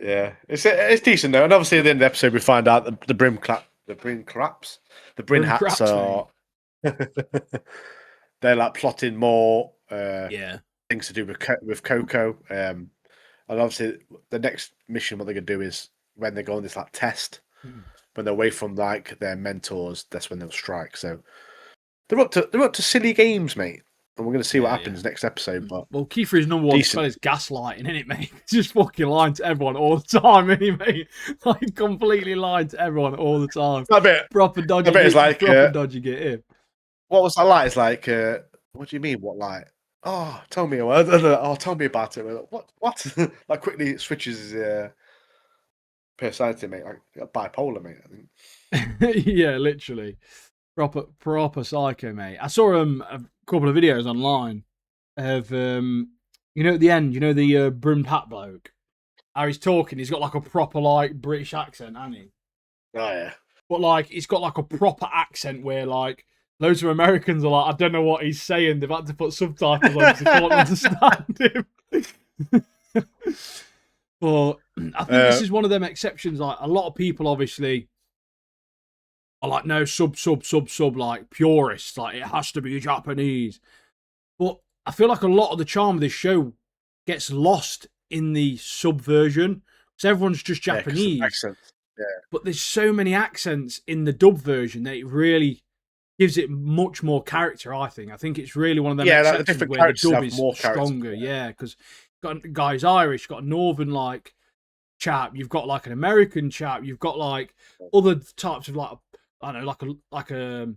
Yeah, it's decent though. And obviously at the end of the episode we find out the brim hats are they're like plotting more things to do with Coco. And obviously the next mission what they're gonna do is when they go on this like test, when they're away from like their mentors, that's when they'll strike. So they're up to silly games, mate. And we're going to see what happens next episode. But Keyfree's number one spell is gaslighting, isn't it, mate? Just fucking lying to everyone all the time, isn't he, mate? Like, completely lying to everyone all the time. A bit. Proper dodgy. It's like, dodgy get in. What was that like? It's like, what do you mean, what like? Oh, tell me. Oh, tell me about it. What? Like, quickly switches his personality, mate. Like, bipolar, mate, I think. Yeah, literally. Proper psycho, mate. I saw a couple of videos online of at the end, the brimmed hat bloke. How he's talking, he's got like a proper like British accent, hasn't he? Oh yeah. But like he's got like a proper accent where like loads of Americans are like, I don't know what he's saying. They've had to put subtitles on because they can't understand him. But I think this is one of them exceptions. Like a lot of people obviously are like, no, sub, like purists, like it has to be Japanese. But I feel like a lot of the charm of this show gets lost in the sub version. So everyone's just because of Japanese. accents. Yeah. But there's so many accents in the dub version that it really gives it much more character, I think. I think it's really one of them Like the exceptions different where the characters dub have is more characters. stronger, yeah, because got a guy's Irish, got a northern like chap, you've got like an American chap, you've got like other types of like I don't know, like a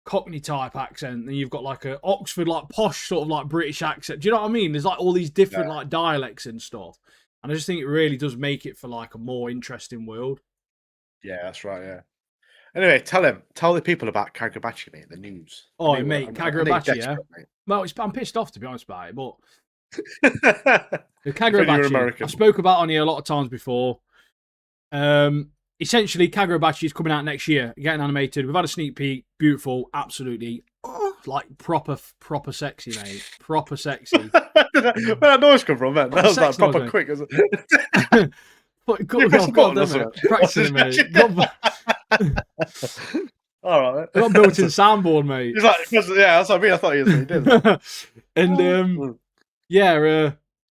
Cockney type accent, and you've got like a Oxford like posh sort of like British accent. Do you know what I mean? There's like all these different like dialects and stuff. And I just think it really does make it for like a more interesting world. Yeah, that's right. Yeah. Anyway, tell the people about Kagurabachi, mate. The news. Oh, mate, I know you're Kagurabachi, yeah. desperate, mate. Well, I'm pissed off to be honest about it, but The the Kagurabachi, I spoke about on here a lot of times before. Essentially, Kagurabachi is coming out next year, getting animated. We've had a sneak peek, beautiful, absolutely, like proper sexy, mate, proper sexy. Where did that noise come from, man? That was like proper noise, quick. Practicing, mate. All right, I got built-in soundboard, mate. He's like, yeah, that's what I mean. I thought he did. And yeah,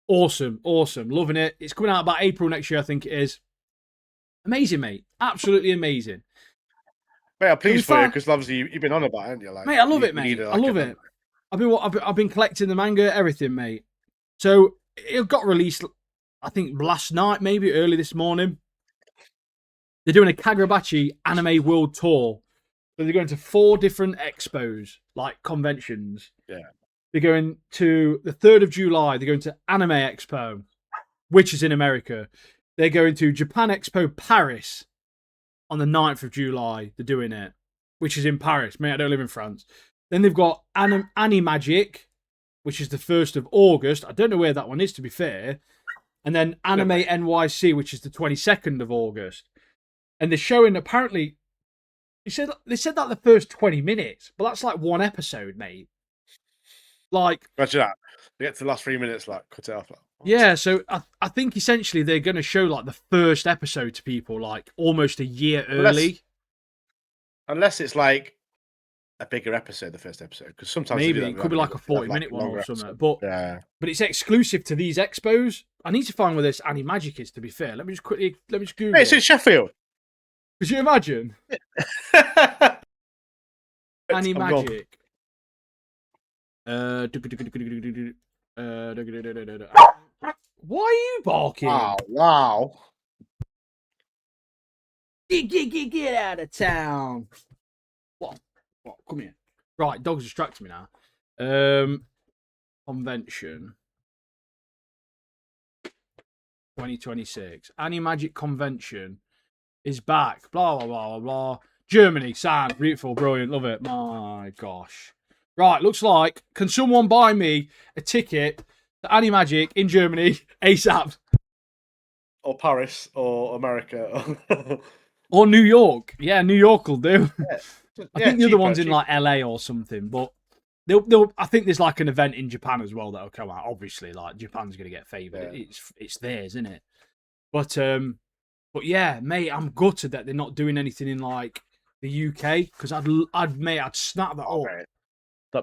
awesome, loving it. It's coming out about April next year, I think it is. Amazing, mate, absolutely amazing. Mate, I'm pleased for you because obviously you've been on about it, haven't you? Like, mate, I love it, mate. I love it. I've been collecting the manga, everything, mate. So it got released, I think last night, maybe early this morning. They're doing a Kagurabachi anime world tour. So they're going to 4 different expos, like conventions. Yeah. They're going to the 3rd of July. They're going to Anime Expo, which is in America. They're going to Japan Expo Paris on the 9th of July. They're doing it, which is in Paris. Mate, I don't live in France. Then they've got Animagic, which is the 1st of August. I don't know where that one is, to be fair. And then Anime NYC, which is the 22nd of August. And they're showing, apparently, they said that the first 20 minutes, but that's like one episode, mate. Like, imagine that. They get to the last 3 minutes, like, cut it off. Like, yeah, so I think essentially they're going to show like the first episode to people like almost a year early. Unless it's like a bigger episode, the first episode, because sometimes maybe it could be like a 40-minute one or something. But it's exclusive to these expos. I need to find where this Animagic is. To be fair, let me just Google. Hey, it's in Sheffield. Could you imagine? Animagic. Why are you barking? Wow. Get out of town. What? Come here. Right, dog's distracting me now. Convention 2026. Animagic Convention is back. Blah, blah, blah, blah, blah. Germany, sound, beautiful, brilliant, love it. My gosh. Right, looks like, can someone buy me a ticket to Animagic in Germany ASAP? Or Paris, or America. Or New York. Yeah, New York will do. Yeah. I think the other one's in like LA or something, but I think there's like an event in Japan as well that'll come out. Obviously, like Japan's gonna get favoured. Yeah. It's theirs, isn't it? But yeah, mate, I'm gutted that they're not doing anything in like the UK because I'd snap that up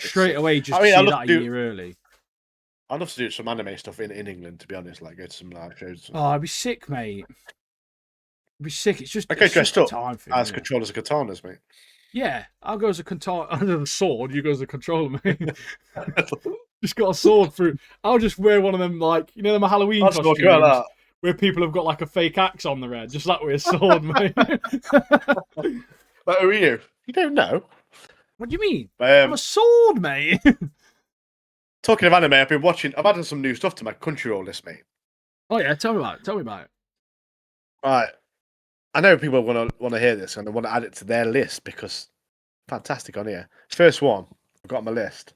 straight away just to see that a year early. I'd love to do some anime stuff in England, to be honest. Like go to some live shows. Oh, I'd be sick, mate. I'd be sick. It's just I get dressed up as controllers of katanas, mate. Yeah, I'll go as a under the sword. You go as a controller, mate. Just got a sword through. I'll just wear one of them, like them Halloween costumes where people have got like a fake axe on their head, just that with a sword, mate. But who are you? You don't know. What do you mean? I'm a sword, mate. Talking of anime, I've added some new stuff to my Crunchyroll list, mate. Oh yeah, tell me about it. Right. I know people want to hear this and they want to add it to their list because fantastic on here. First one I've got on my list.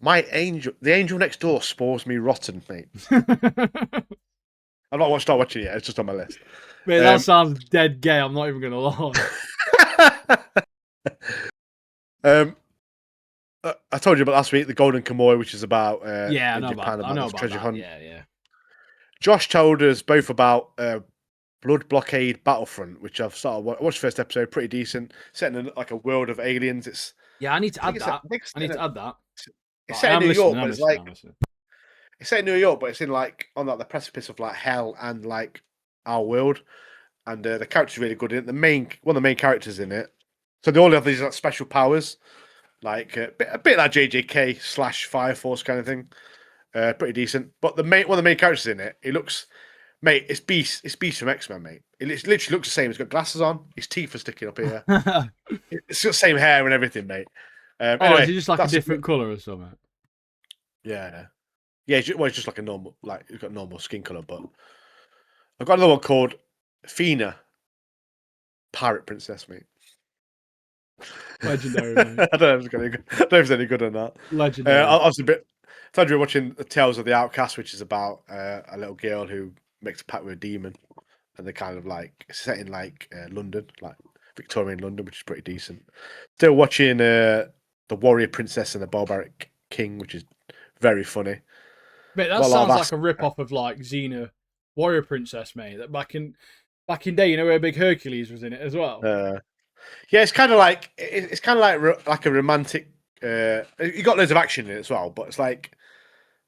The angel next door spoils me rotten, mate. I've not start watching it yet. It's just on my list. Mate, that sounds dead gay. I'm not even gonna lie. I told you about last week the Golden Kamuy, which is about I know about treasure hunt. Yeah. Josh told us both about Blood Blockade Battlefront, which I've started. Watched the first episode, pretty decent. Set in like a world of aliens. It's Yeah, I need to I think add it's that. I think I need to add that. it's I set in am New listening. York, I'm but it's listening. like I'm listening. it's set in New York, but it's in like on like the precipice of like hell and like our world. And the character's really good in it. One of the main characters in it. So they all have these like, special powers, like a bit like JJK / Fire Force kind of thing. Pretty decent. But one of the main characters in it, it looks, mate, it's Beast. It's Beast from X-Men, mate. Literally looks the same. He's got glasses on. His teeth are sticking up here. It's got the same hair and everything, mate. Oh, is Anyway, it just like a different colour or something? yeah, yeah. It's just like a normal, like he's got normal skin color. But I've got another one called Fina, Pirate Princess, mate. Legendary, mate. I don't know if it's any good or not. Legendary. I was a bit. I thought you were watching the Tales of the Outcast, which is about a little girl who makes a pact with a demon, and they're kind of like set in like London, like Victorian London, which is pretty decent. Still watching The Warrior Princess and the Barbaric King, which is very funny. Mate, that Got a lot sounds of like a rip off of like Xena, Warrior Princess, mate. That back in day, you know where Big Hercules was in it as well. Yeah, it's kind of like like a romantic. You got loads of action in it as well, but it's like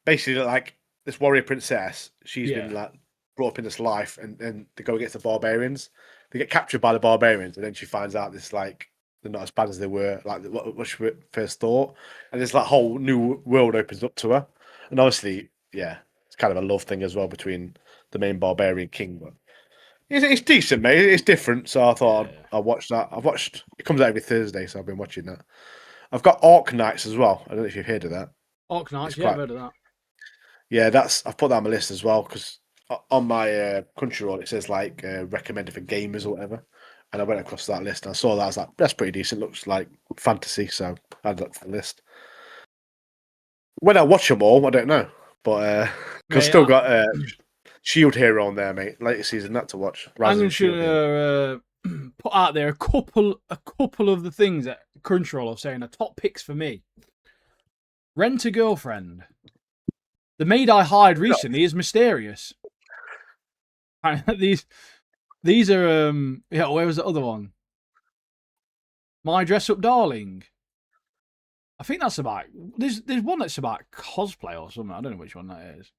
basically like this warrior princess. She's Yeah. been like brought up in this life, and they go against the barbarians. They get captured by the barbarians, and then she finds out this like they're not as bad as they were, like what she first thought. And this like whole new world opens up to her, and obviously, yeah, it's kind of a love thing as well between the main barbarian king. But it's decent, mate. It's different, so I thought Yeah. I'd watch that. I've watched. It comes out every Thursday, so I've been watching that. I've got Orc Knights as well. I don't know if you've heard of that. Orc Knights, It's yeah, I've quite. heard of that. Yeah, I've put that on my list as well because on my Crunchyroll it says like recommended for gamers or whatever, and I went across that list and I saw that. I was like, that's pretty decent. Looks like fantasy, so I had that to the list. When I watch them all, I don't know, but because Mate, still got Shield Hero on there, mate. Latest season, that to watch. I'm Rise of going the Shield Hero. to put out there a couple of the things that Crunchyroll are saying are top picks for me. Rent a Girlfriend. The maid I hired recently is mysterious. These are yeah. Where was the other one? My Dress Up Darling. I think that's about. There's one that's about cosplay or something. I don't know which one that is.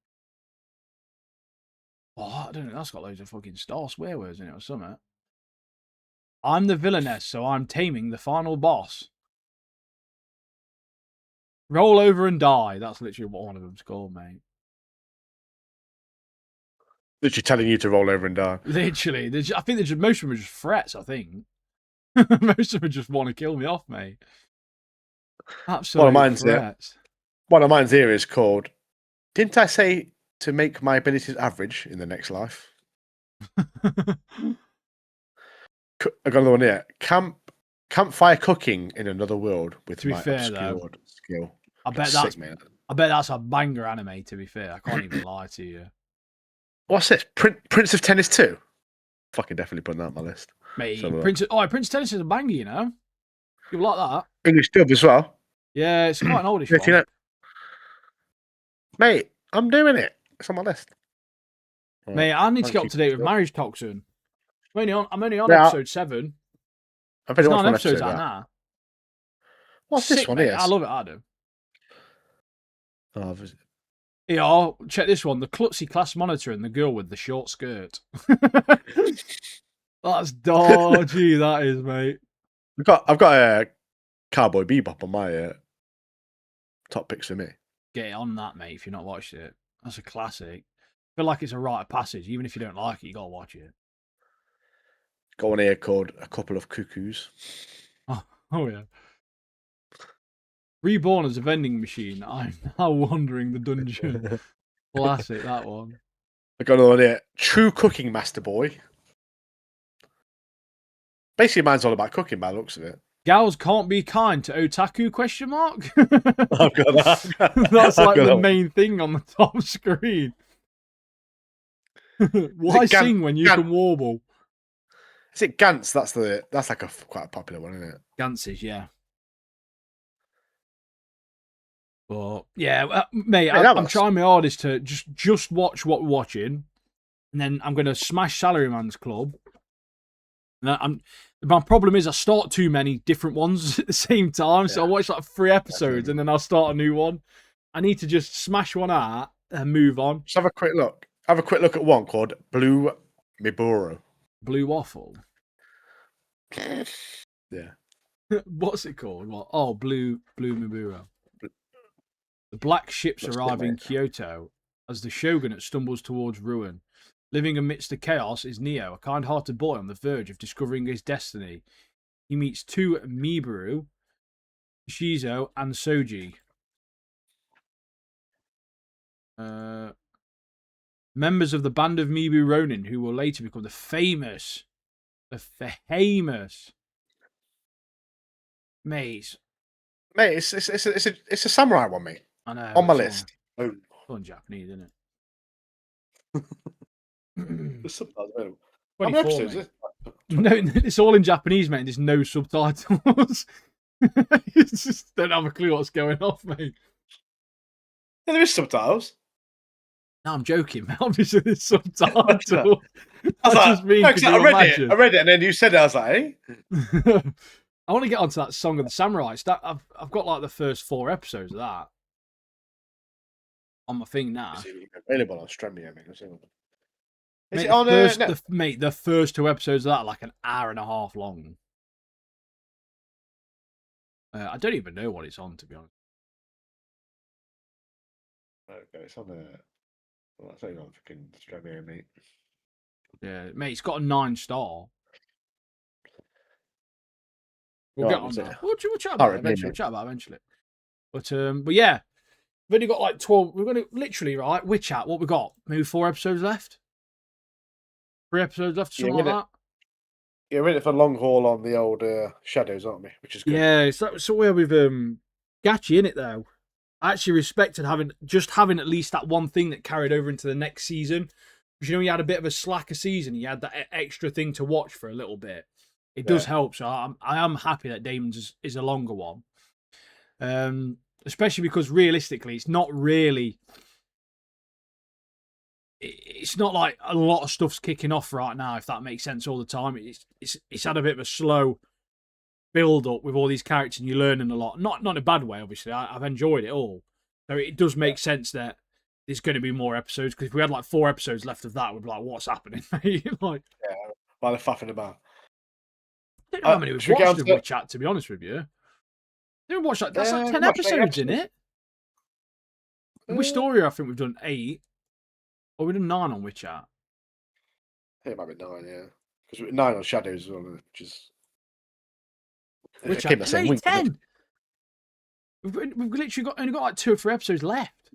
Oh, I don't know. That's got loads of fucking swear words in it or something. I'm the villainess, so I'm taming the final boss. Roll over and die. That's literally what one of them's called, mate. Literally telling you to roll over and die. Literally, I think most of them are just threats. I think most of them just want to kill me off, mate. Absolute threats. One of mine's here is called. Didn't I say to make my abilities average in the next life? I got another one here. Campfire cooking in another world with to be my fair, obscured though, skill. I bet that's a banger anime. To be fair, I can't even lie to you. What's this? Prince of Tennis 2? Fucking definitely putting that on my list. Mate, Prince of Tennis is a banger, you know. You like that? English dub as well. Yeah, it's quite an oldish one. Mate, I'm doing it. It's on my list. Mate, I need to get up to date with Marriage Talk soon. I'm only on episode 7. I've only watched one episodes episode out now. What's this one here? I love it, Adam. Oh, yeah, check this one. The klutzy class monitor and the girl with the short skirt. That's dodgy, that is, mate. I've got a Cowboy Bebop on my top picks for me. Get on that, mate, if you've not watched it. That's a classic. I feel like it's a rite of passage. Even if you don't like it, you got to watch it. Got one here called A Couple of Cuckoos. Oh yeah. Reborn as a vending machine. I'm now wandering the dungeon. Classic, that one. I got another one here. True Cooking Master Boy. Basically, mine's all about cooking by the looks of it. Gals can't be kind to otaku? Question mark. I've got that. That's like the main thing on the top screen. Why sing when you can warble? Is it Gantz? That's like quite a popular one, isn't it? Gantz's, yeah. But yeah, mate, I'm trying my hardest to just watch what we're watching. and then I'm going to smash Salaryman's Club. And my problem is I start too many different ones at the same time, so I watch like 3 episodes and then I'll start a new one. I need to just smash one out and move on. Just have a quick look. Have a quick look at one called Blue Miburo. Blue Waffle. Yeah. What's it called? What? Oh, Blue Miburo. The black ships arrive in Kyoto as the shogunate stumbles towards ruin. Living amidst the chaos is Neo, a kind-hearted boy on the verge of discovering his destiny. He meets 2 Mibaru, Shizo and Soji. Members of the band of Mibu Ronin, who will later become the famous Maze. Mate, it's a samurai one, mate. I know. On my list. It's all in Japanese, isn't it? There's subtitles available. 24, mate. No, it's all in Japanese, mate. And there's no subtitles. You just don't have a clue what's going off, mate. Yeah, there is subtitles. No, I'm joking, mate. Obviously, there's subtitles. I read it, and then you said it. I was like, eh? I want to get onto that Song of the Samurai. I've got like the first 4 episodes of that on my thing now. Is it available on Stremio? I mean, is mate, it on the first 2 episodes of that are like an hour and a half long. I don't even know what it's on, to be honest. Okay, it's on well, that's only on fucking Stremio, mate. Yeah, mate, it's got a 9-star. We'll get on that. We'll chat about it eventually. We'll chat about it eventually. But yeah, we've only got like 12. We're going to literally, right? We're chat. What we got? Maybe 4 episodes left. 3 episodes left, something like that. Yeah, we're in it for long haul on the old Shadows, aren't we? Which is good. Yeah, so where with Gachi in it though. I actually respected having at least that one thing that carried over into the next season. Because you know, you had a bit of a slacker season. You had that extra thing to watch for a little bit. It does help. So I am happy that Damon's is a longer one. Especially because realistically, it's not really. It's not like a lot of stuff's kicking off right now, if that makes sense all the time. It's had a bit of a slow build up with all these characters and you're learning a lot. Not in a bad way, obviously. I've enjoyed it all. So it does make sense that there's going to be more episodes, because if we had like 4 episodes left of that, we'd be like, what's happening, mate? Like, yeah, by the faffing about. I don't know how many we've watched of Witch Chat, to be honest with you. Didn't watch that. That's like 10 episodes, isn't it? With Story, I think we've done 8. Or we've done 9 on Witch Chat. I think it might be 9, yeah. Because 9 on Shadows as well, which is. Witch Chat, 10! We've literally only got like 2 or 3 episodes left.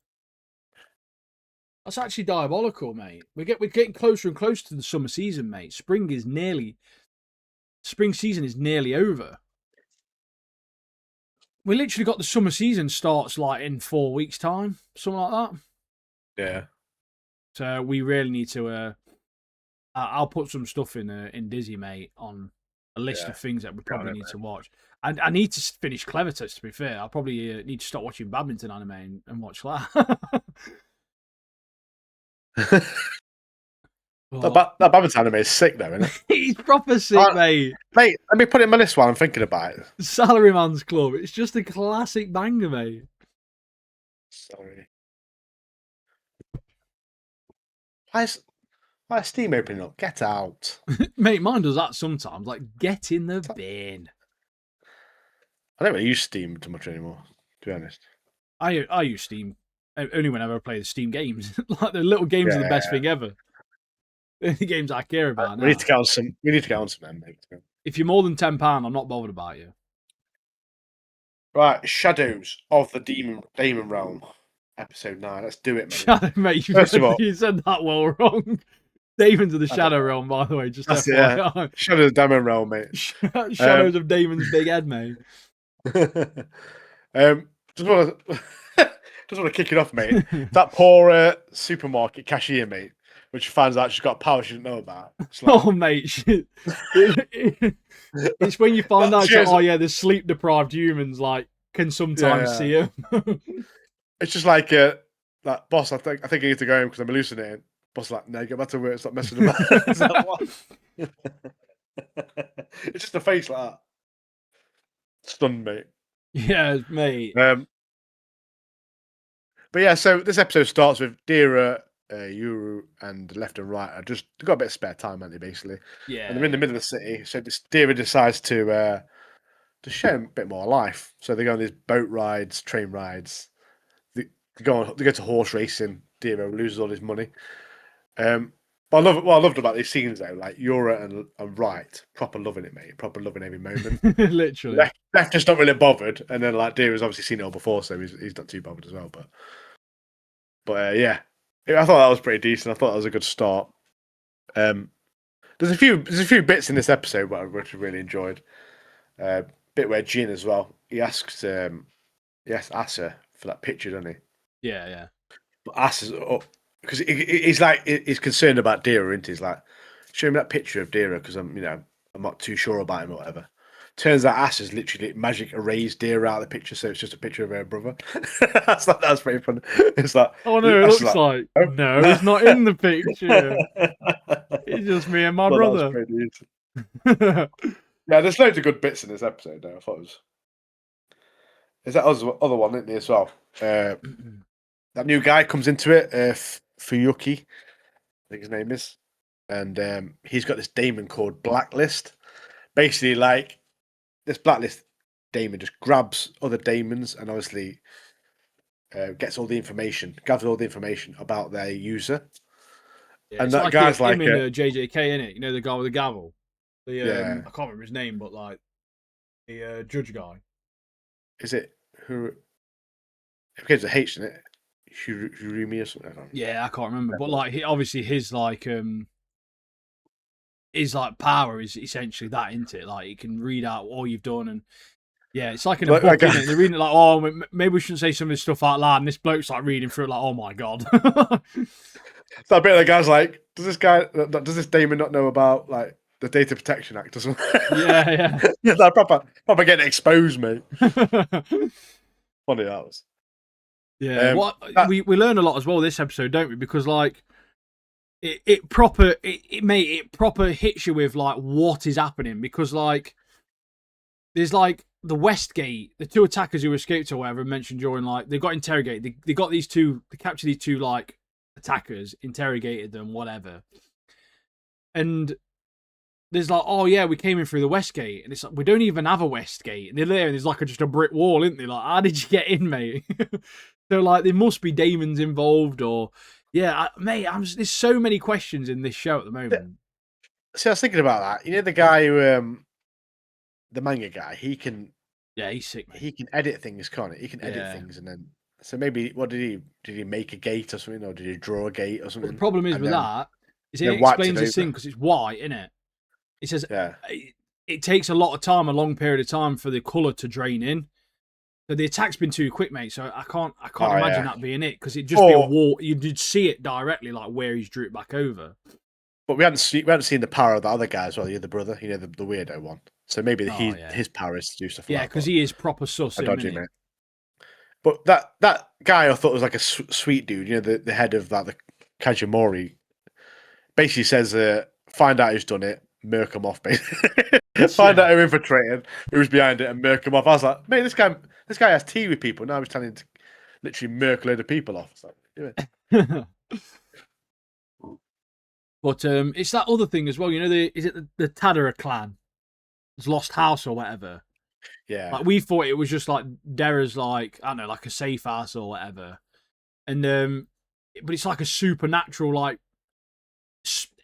That's actually diabolical, mate. We're getting closer and closer to the summer season, mate. Spring season is nearly over. We literally got the summer season starts like in 4 weeks' time, something like that. Yeah. So we really need to. I'll put some stuff in Dizzy, mate, on a list of things that we probably need to watch. And I need to finish Clever Touch, to be fair. I'll probably need to stop watching badminton anime and watch that. That badminton anime is sick, though, isn't it? He's proper sick, mate. Mate, let me put it in my list while I'm thinking about it. Salaryman's Club. It's just a classic banger, mate. Sorry. Why is Steam opening up? Get out. Mate, mine does that sometimes. Like, get in the bin. I don't really use Steam too much anymore, to be honest. I use Steam only whenever I play the Steam games. Like, the little games are the best thing ever. The only games I care about now. We need to get on some them, mate. If you're more than £10, I'm not bothered about you. Right, Shadows of the Demon Realm. Episode 9. Let's do it, mate. Shadow, mate, First of all, you said that well wrong. Damon's of the Shadow Realm, by the way. Just FYI. Yeah. Shadows of the Demon Realm, mate. Shadows of Damon's big head, mate. Just want to kick it off, mate. That poor supermarket cashier, mate, which finds out she's got a power she didn't know about. Like... Oh, mate, it's when you find out, the sleep deprived humans like can sometimes see him. It's just like boss, I think I need to go home because I'm hallucinating. boss like, no, get back to work, stop messing about. It's like, what? It's just a face like that. Stunned, mate. Yeah, mate. But yeah, so this episode starts with Dira, Yuru, and left and right. They've got a bit of spare time, haven't they, basically? Yeah, And they're in the middle of the city. So this Dira decides to show them a bit more life. So they go on these boat rides, train rides. They go to horse racing. Dira loses all his money. But what I loved about these scenes though, like Yura and Wright, proper loving it, mate. Proper loving every moment. literally. Left just not really bothered, and then like Dira's obviously seen it all before, so he's not too bothered as well. But yeah, I thought that was pretty decent. I thought that was a good start. There's a few bits in this episode which I really enjoyed. Bit where Jin as well. He asks Asa for that picture, doesn't he? Yeah, yeah. But Asa's up because he's concerned about Dira, isn't he? He's like, show me that picture of Dira because I'm not too sure about him or whatever. Turns out Asa's literally magic erased Dira out of the picture, so it's just a picture of her brother. That's pretty funny. It's like, Oh no, it Asa's looks like oh. no, he's not in the picture. It's just me and my Well, brother. Yeah, there's loads of good bits in this episode. Though I thought it was. There's that other one, isn't there, as well? That new guy comes into it, Fuyuki, I think his name is, and he's got this daemon called Blacklist. Basically, like this Blacklist daemon just grabs other daemons and obviously gathers all the information about their user. Yeah, and it's that like guy's him like, in JJK, innit? You know the guy with the gavel. The yeah, I can't remember his name, but like the judge guy. is it who? It begins with H, isn't it? Shurumi or something. I don't know. Yeah, I can't remember, but like obviously his power is essentially that, isn't it? Like he can read out all you've done, and yeah, it's like in a book, isn't it? They're reading it like, oh, maybe we shouldn't say some of this stuff out loud, and this bloke's like reading through it like, oh my god. That bit of the guy's like, does this Damon not know about like the Data Protection Act or something? Yeah. Yeah, that proper getting exposed, mate. Funny that was. Yeah, we learn a lot as well this episode, don't we? Because like it proper hits you with like what is happening, because like there's like the Westgate, the two attackers who escaped or whatever mentioned during, like, they got interrogated. They captured these two like attackers, interrogated them, whatever. And there's like, oh yeah, we came in through the Westgate, and it's like, we don't even have a Westgate, and they're there, and there's like just a brick wall, isn't there? Like, how did you get in, mate? So like, there must be demons involved, or yeah, mate. There's so many questions in this show at the moment. See, I was thinking about that. You know, the guy who, the manga guy, he's sick, mate. He can edit things, can't he? He can edit things, and then so maybe what did he make a gate or something, or did he draw a gate or something? But the problem is with that is it explains this thing because it's white, innit? It says it takes a lot of time, a long period of time for the colour to drain in. So the attack's been too quick, mate. So I can't imagine that being it, because it'd just be a wall. You'd see it directly, like where he's drew it back over. But we hadn't seen the power of the other guy as well, the other brother, you know, the weirdo one. So maybe his power is to do stuff like that. Yeah, because he is proper sus, dodgy, mate. But that guy I thought was like a sweet dude, you know, the head of like the Kajimori, basically says, find out who's done it, murk him off, basically. Find out who infiltrated, who's behind it, and murk him off. I was like, mate, this guy has tea with people. Now he's telling him to literally murk a load of people off. So, do it. But it's that other thing as well. You know, is it the Tadara clan? It's Lost House or whatever. Yeah. Like, we thought it was just like Dera's, like, I don't know, like a safe house or whatever. And but it's like a supernatural like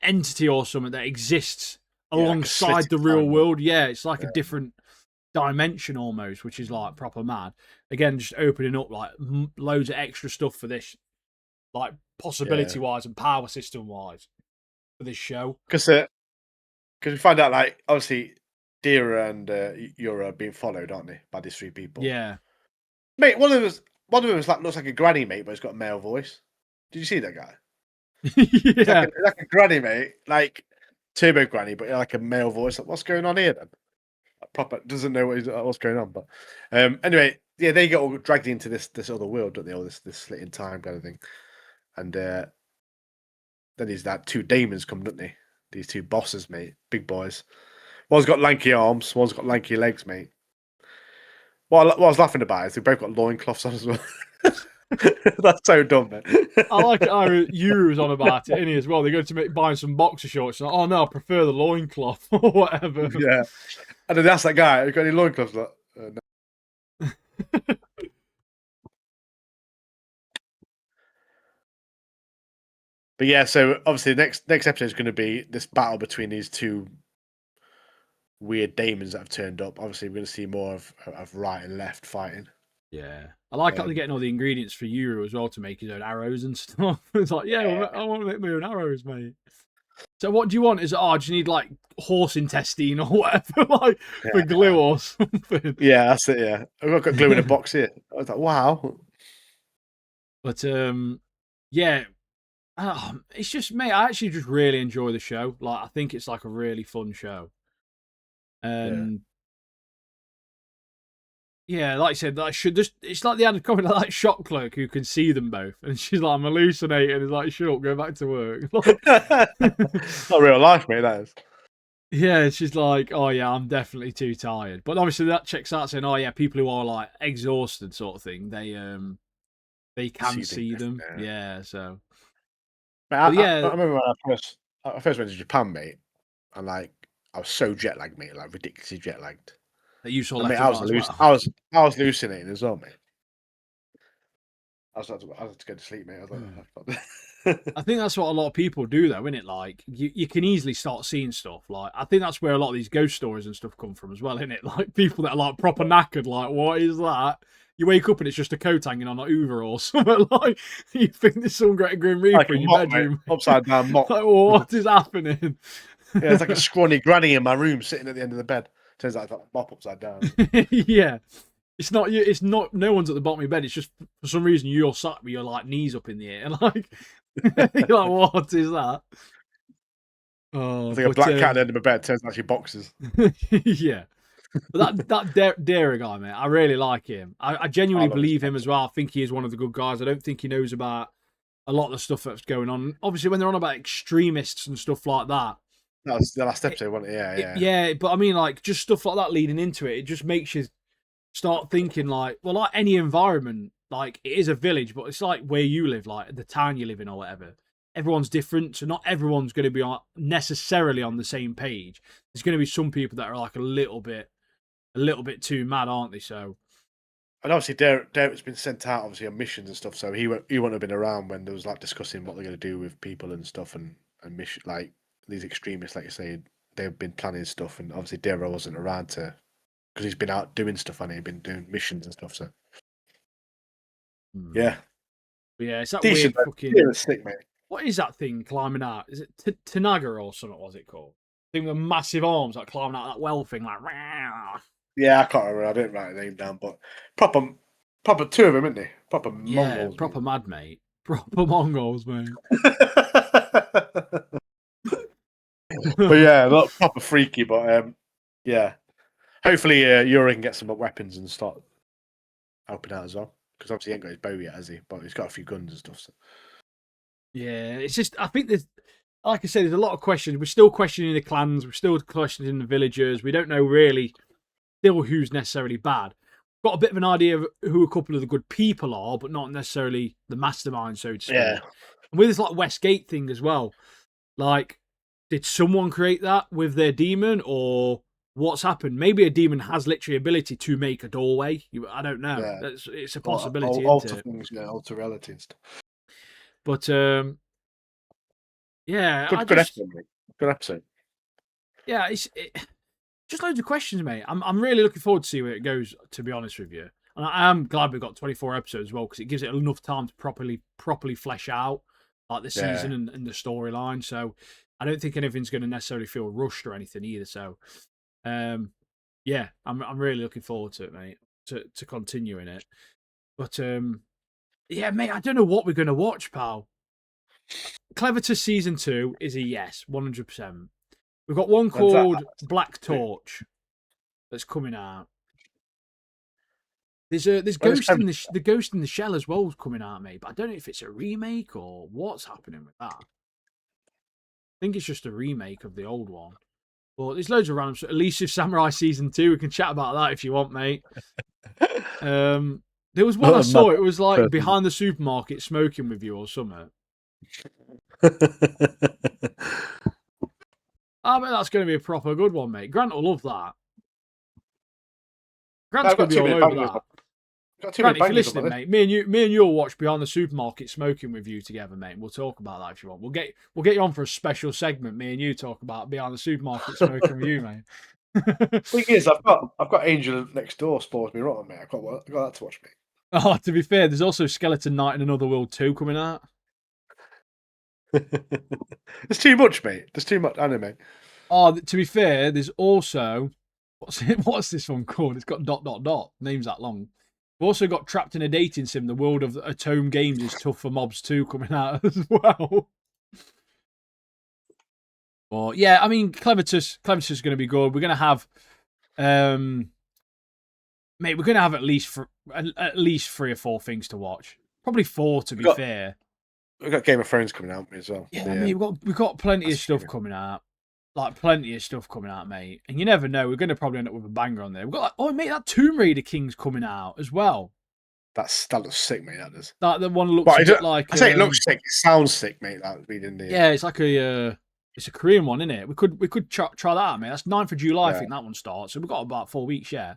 entity or something that exists alongside like the real world. Yeah, it's like a different dimension almost, which is like proper mad. Again, just opening up like loads of extra stuff for this, like possibility wise and power system wise, for this show. Because we find out, like, obviously Dira and Yura are being followed, aren't they, by these three people? Yeah, mate. One of them is like, looks like a granny, mate, but he's got a male voice. Did you see that guy? Yeah, like a granny, mate, like turbo granny, but like a male voice. Like, what's going on here then? Proper doesn't know what's going on. But anyway, yeah, they get all dragged into this other world, don't they? All this slit in time kind of thing, and then these that two demons come, don't they? These two bosses, mate, big boys. One's got lanky arms, one's got lanky legs, mate. What I was laughing about is they both got loincloths on as well. That's so dumb, man. I like how Yuru was on about it, innit, as well. They go to buying some boxer shorts. Like, oh no, I prefer the loincloth or whatever. Yeah. And then that's that guy. You got any loincloths? Like, no. But yeah, so obviously the next episode is going to be this battle between these two weird demons that have turned up. Obviously, we're going to see more of right and left fighting. Yeah. I like how they're getting all the ingredients for Yuru as well to make his own arrows and stuff. It's like, yeah, well, I want to make my own arrows, mate. So what do you want? Is it, oh, do you need like horse intestine or whatever, like for glue or something? Yeah, that's it. Yeah, I've got glue in a box here. I was like, wow. But yeah, it's just, mate, I actually just really enjoy the show. Like, I think it's like a really fun show. And yeah, like I said, I should just, it's like the added comment like that shop clerk who can see them both. And she's like, I'm hallucinating. It's like, shut up, go back to work. Like, not real life, mate, that is. Yeah, she's like, oh yeah, I'm definitely too tired. But obviously that checks out saying, oh yeah, people who are like exhausted sort of thing, they can see them. Yeah, so. Mate, yeah, I remember when I first went to Japan, mate, and like I was so jet lagged, mate, like ridiculously jet lagged. that you saw And, left mate, and right as well. I was hallucinating as well, mate. I had to go to sleep, mate. I was like, I think that's what a lot of people do, though, isn't it? Like, you can easily start seeing stuff. Like, I think that's where a lot of these ghost stories and stuff come from as well, isn't it? Like, people that are like proper knackered, like, what is that? You wake up and it's just a coat hanging on an Hoover or something. Like, you think there's some great Grim Reaper like in your mop, bedroom. mate, upside down mop. Like, what is happening? Yeah, it's like a scrawny granny in my room sitting at the end of the bed. Turns out it's like a mop upside down. Yeah. It's not you. It's not. No one's at the bottom of your bed. It's just for some reason you're sat with your like knees up in the air, and like you're like, what is that? Oh, It's like a black cat at the end of my bed. Turns out actually boxes. Yeah, but that Dara guy, man, I really like him. I genuinely believe him as well. I think he is one of the good guys. I don't think he knows about a lot of the stuff that's going on. Obviously, when they're on about extremists and stuff like that. That was the last episode, wasn't it? Yeah. Yeah, but I mean, like, just stuff like that leading into it, it just makes you start thinking like, well, like any environment, like it is a village, but it's like where you live, like the town you live in or whatever. Everyone's different, so not everyone's going to be necessarily on the same page. There's going to be some people that are like a little bit too mad, aren't they? So, and obviously Derek's been sent out obviously on missions and stuff, so he wouldn't have been around when there was like discussing what they're going to do with people and stuff and mission, like these extremists, like you say, they've been planning stuff, and obviously Dara wasn't around to. Because he's been out doing stuff and he's been doing missions and stuff. So, yeah, but yeah, it's that decent, weird fucking. Sick, mate. What is that thing climbing out? Is it Tanaga or something? What's it called? Thing with massive arms, like climbing out that well thing, like. Yeah, I can't remember. I didn't write the name down, but proper two of them, isn't they? Proper Mongols. Proper mad, mate. Proper Mongols, mate. But yeah, not proper freaky, but yeah. Hopefully, Yuri can get some weapons and start helping out as well. Because obviously, he ain't got his bow yet, has he? But he's got a few guns and stuff. So. Yeah, it's just, I think there's, like I said, there's a lot of questions. We're still questioning the clans. We're still questioning the villagers. We don't know really still who's necessarily bad. Got a bit of an idea of who a couple of the good people are, but not necessarily the mastermind, so to speak. Yeah. And with this like Westgate thing as well, like, did someone create that with their demon, or what's happened? Maybe a demon has literally ability to make a doorway. I don't know. Yeah. It's a possibility. Alter things, yeah, alter reality and stuff. But yeah, good episode, mate. Good episode. Yeah, just loads of questions, mate. I'm really looking forward to see where it goes. To be honest with you, and I am glad we've got 24 episodes as well, because it gives it enough time to properly flesh out like the season and the storyline. So I don't think anything's going to necessarily feel rushed or anything either. So yeah, I'm really looking forward to it, mate. To continuing it, but yeah, mate, I don't know what we're going to watch, pal. Cleverton season 2 is a yes, 100%. We've got one called Black Torch that's coming out. There's Ghost in the Ghost in the Shell as well coming out, mate. But I don't know if it's a remake or what's happening with that. think it's just a remake of the old one. But there's loads of random stuff. Elusive Samurai Season 2. We can chat about that if you want, mate. There was one I saw. It was like behind the supermarket smoking with you or something. I bet that's going to be a proper good one, mate. Grant will love that. Grant's going to be all over that. Grant, if you're listening, mate, me and you will watch Behind the Supermarket smoking with you together, mate. We'll talk about that if you want. We'll get you on for a special segment. Me and you talk about Behind the Supermarket smoking with you, mate. Thing is, I've got Angel Next Door spoils me rotten, mate. I've got that to watch, mate. Oh, to be fair, there's also Skeleton Knight in Another World 2 coming out. There's too much, mate. There's too much anime. Oh, to be fair, there's also what's this one called? It's got ... Name's that long. We've also got Trapped in a Dating Sim. The world of Atome Games is tough for mobs 2 coming out as well. But yeah, I mean, Clevitus is going to be good. We're going to have, mate, we're going to have at least 3 or 4 things to watch. Probably 4 to be fair. We've got Game of Thrones coming out as well. Yeah, I mean, we've got plenty of stuff coming out. Like, plenty of stuff coming out, mate. And you never know. We're going to probably end up with a banger on there. We've got, like, oh, mate, that Tomb Raider King's coming out as well. That looks sick, mate, that does. That one looks a bit like... I say it looks sick. It sounds sick, mate, that reading the... Yeah, it's like it's a Korean one, isn't it? We could try that out, mate. That's 9th of July, I think that one starts. So we've got about 4 weeks, yeah.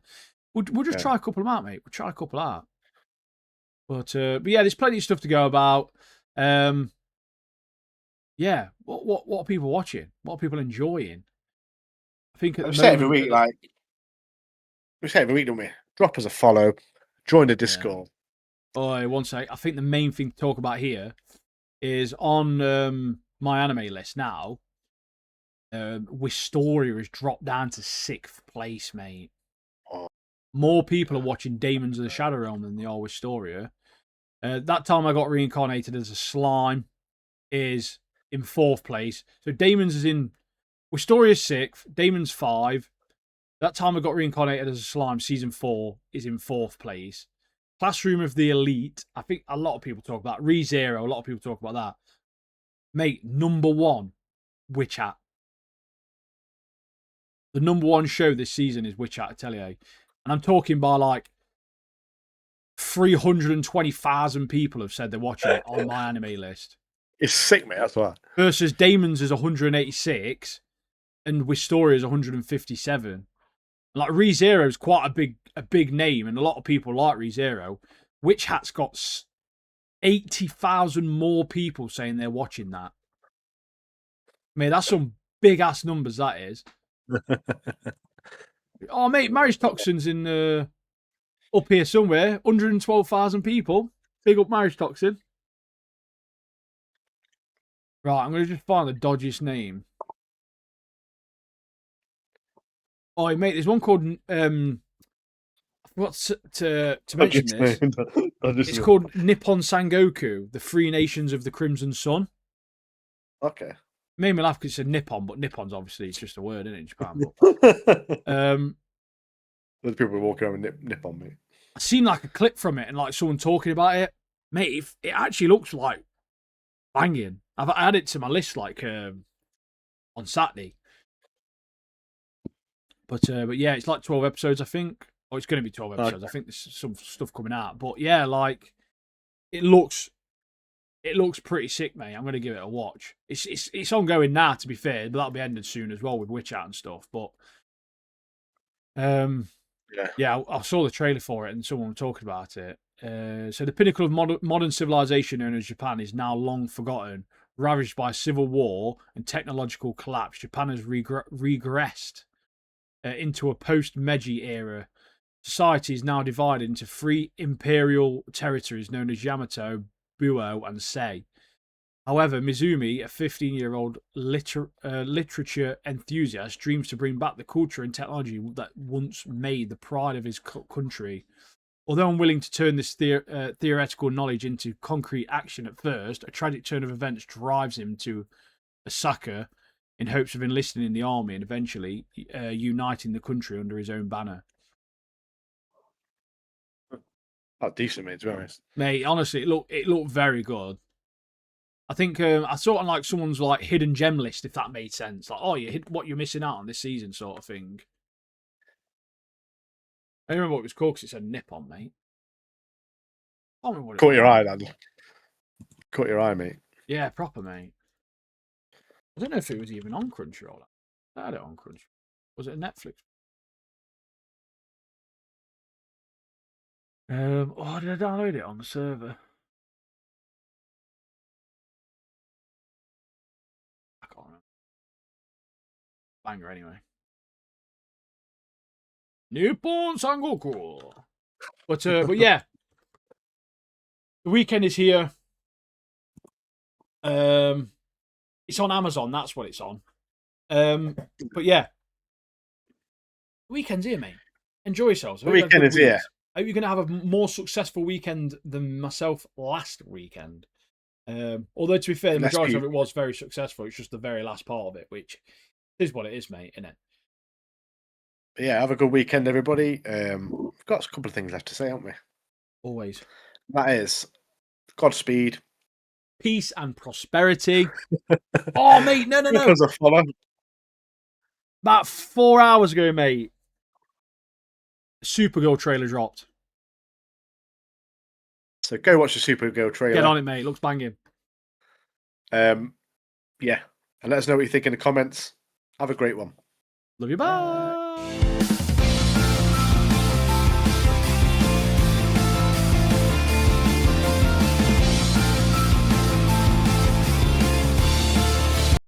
We'll just try a couple of them out, mate. We'll try a couple out. But yeah, there's plenty of stuff to go about. Yeah, what are people watching? What are people enjoying? I think we say every week, don't we? Drop us a follow, join the Discord. Yeah. Oh, one sec. I think the main thing to talk about here is on my anime list now. Wistoria has dropped down to 6th place, mate. Oh. More people are watching Demons of the Shadow Realm than they are Wistoria. That time I got reincarnated as a slime is in 4th place. So Demons is in Wistoria's 6th, Demons 5. That time I got reincarnated as a slime, season 4 is in 4th place. Classroom of the Elite, I think a lot of people talk about ReZero, a lot of people talk about that. Mate, number 1, Witch Hat. The number 1 show this season is Witch Hat Atelier. And I'm talking by like 320,000 people have said they're watching it on my anime list. It's sick, mate, that's why. Versus Damon's is 186 and Wistoria is 157. Like ReZero is quite a big name and a lot of people like ReZero. Witch Hat's got 80,000 more people saying they're watching that. I mean, that's some big ass numbers, that is. Oh, mate, Marriage Toxin's in up here somewhere. 112,000 people. Big up Marriage Toxin. Right, I'm going to just find the dodgiest name. Oh, mate, there's one called... I forgot to mention this. It's called Nippon Sangoku, the 3 Nations of the Crimson Sun. Okay. Made me laugh because it said Nippon, but Nippon's obviously it's just a word, isn't it, in Japan? But, there's people walking around with Nippon, mate. I seen like a clip from it and like someone talking about it. Mate, it actually looks like banging. I've added it to my list like on Saturday. But yeah, it's like 12 episodes, I think. Oh, it's going to be 12 episodes. Okay. I think there's some stuff coming out. But yeah, like it looks pretty sick, mate. I'm going to give it a watch. It's ongoing now, to be fair, but that'll be ended soon as well with Witch Hat and stuff. But yeah, I saw the trailer for it and someone was talking about it. So the pinnacle of modern civilization known as Japan is now long forgotten. Ravaged by civil war and technological collapse, Japan has regressed into a post-Meiji era. Society is now divided into 3 imperial territories known as Yamato, Buo, and Sei. However, Mizumi, a 15-year-old literature enthusiast, dreams to bring back the culture and technology that once made the pride of his country. Although unwilling to turn this theoretical knowledge into concrete action at first, a tragic turn of events drives him to Osaka in hopes of enlisting in the army and eventually uniting the country under his own banner. Oh, decent, mate, to be honest. Mate, honestly, it looked very good. I think I saw it on like someone's like hidden gem list, if that made sense. Like, oh, you hit what you're missing out on this season, sort of thing. I don't remember what it was called because it said Nippon, mate. I don't remember what it Caught was. your eye, then. Caught your eye, mate. Yeah, proper, mate. I don't know if it was even on Crunchyroll. I had it on Crunchyroll. Was it Netflix? Oh, did I download it on the server? I can't remember. Banger, anyway. Nippon Sangoku. But yeah, the weekend is here. It's on Amazon. That's what it's on. But yeah, the weekend's here, mate. Enjoy yourselves. The weekend is here. I hope you're going to have a more successful weekend than myself last weekend. Although, to be fair, the majority of it was very successful. It's just the very last part of it, which is what it is, mate, isn't it? Yeah, have a good weekend, everybody. We've got a couple of things left to say, haven't we? Always. That is Godspeed. Peace and prosperity. Oh, mate, no. About 4 hours ago, mate, Supergirl trailer dropped. So go watch the Supergirl trailer. Get on it, mate. It looks banging. Yeah. And let us know what you think in the comments. Have a great one. Love you. Bye.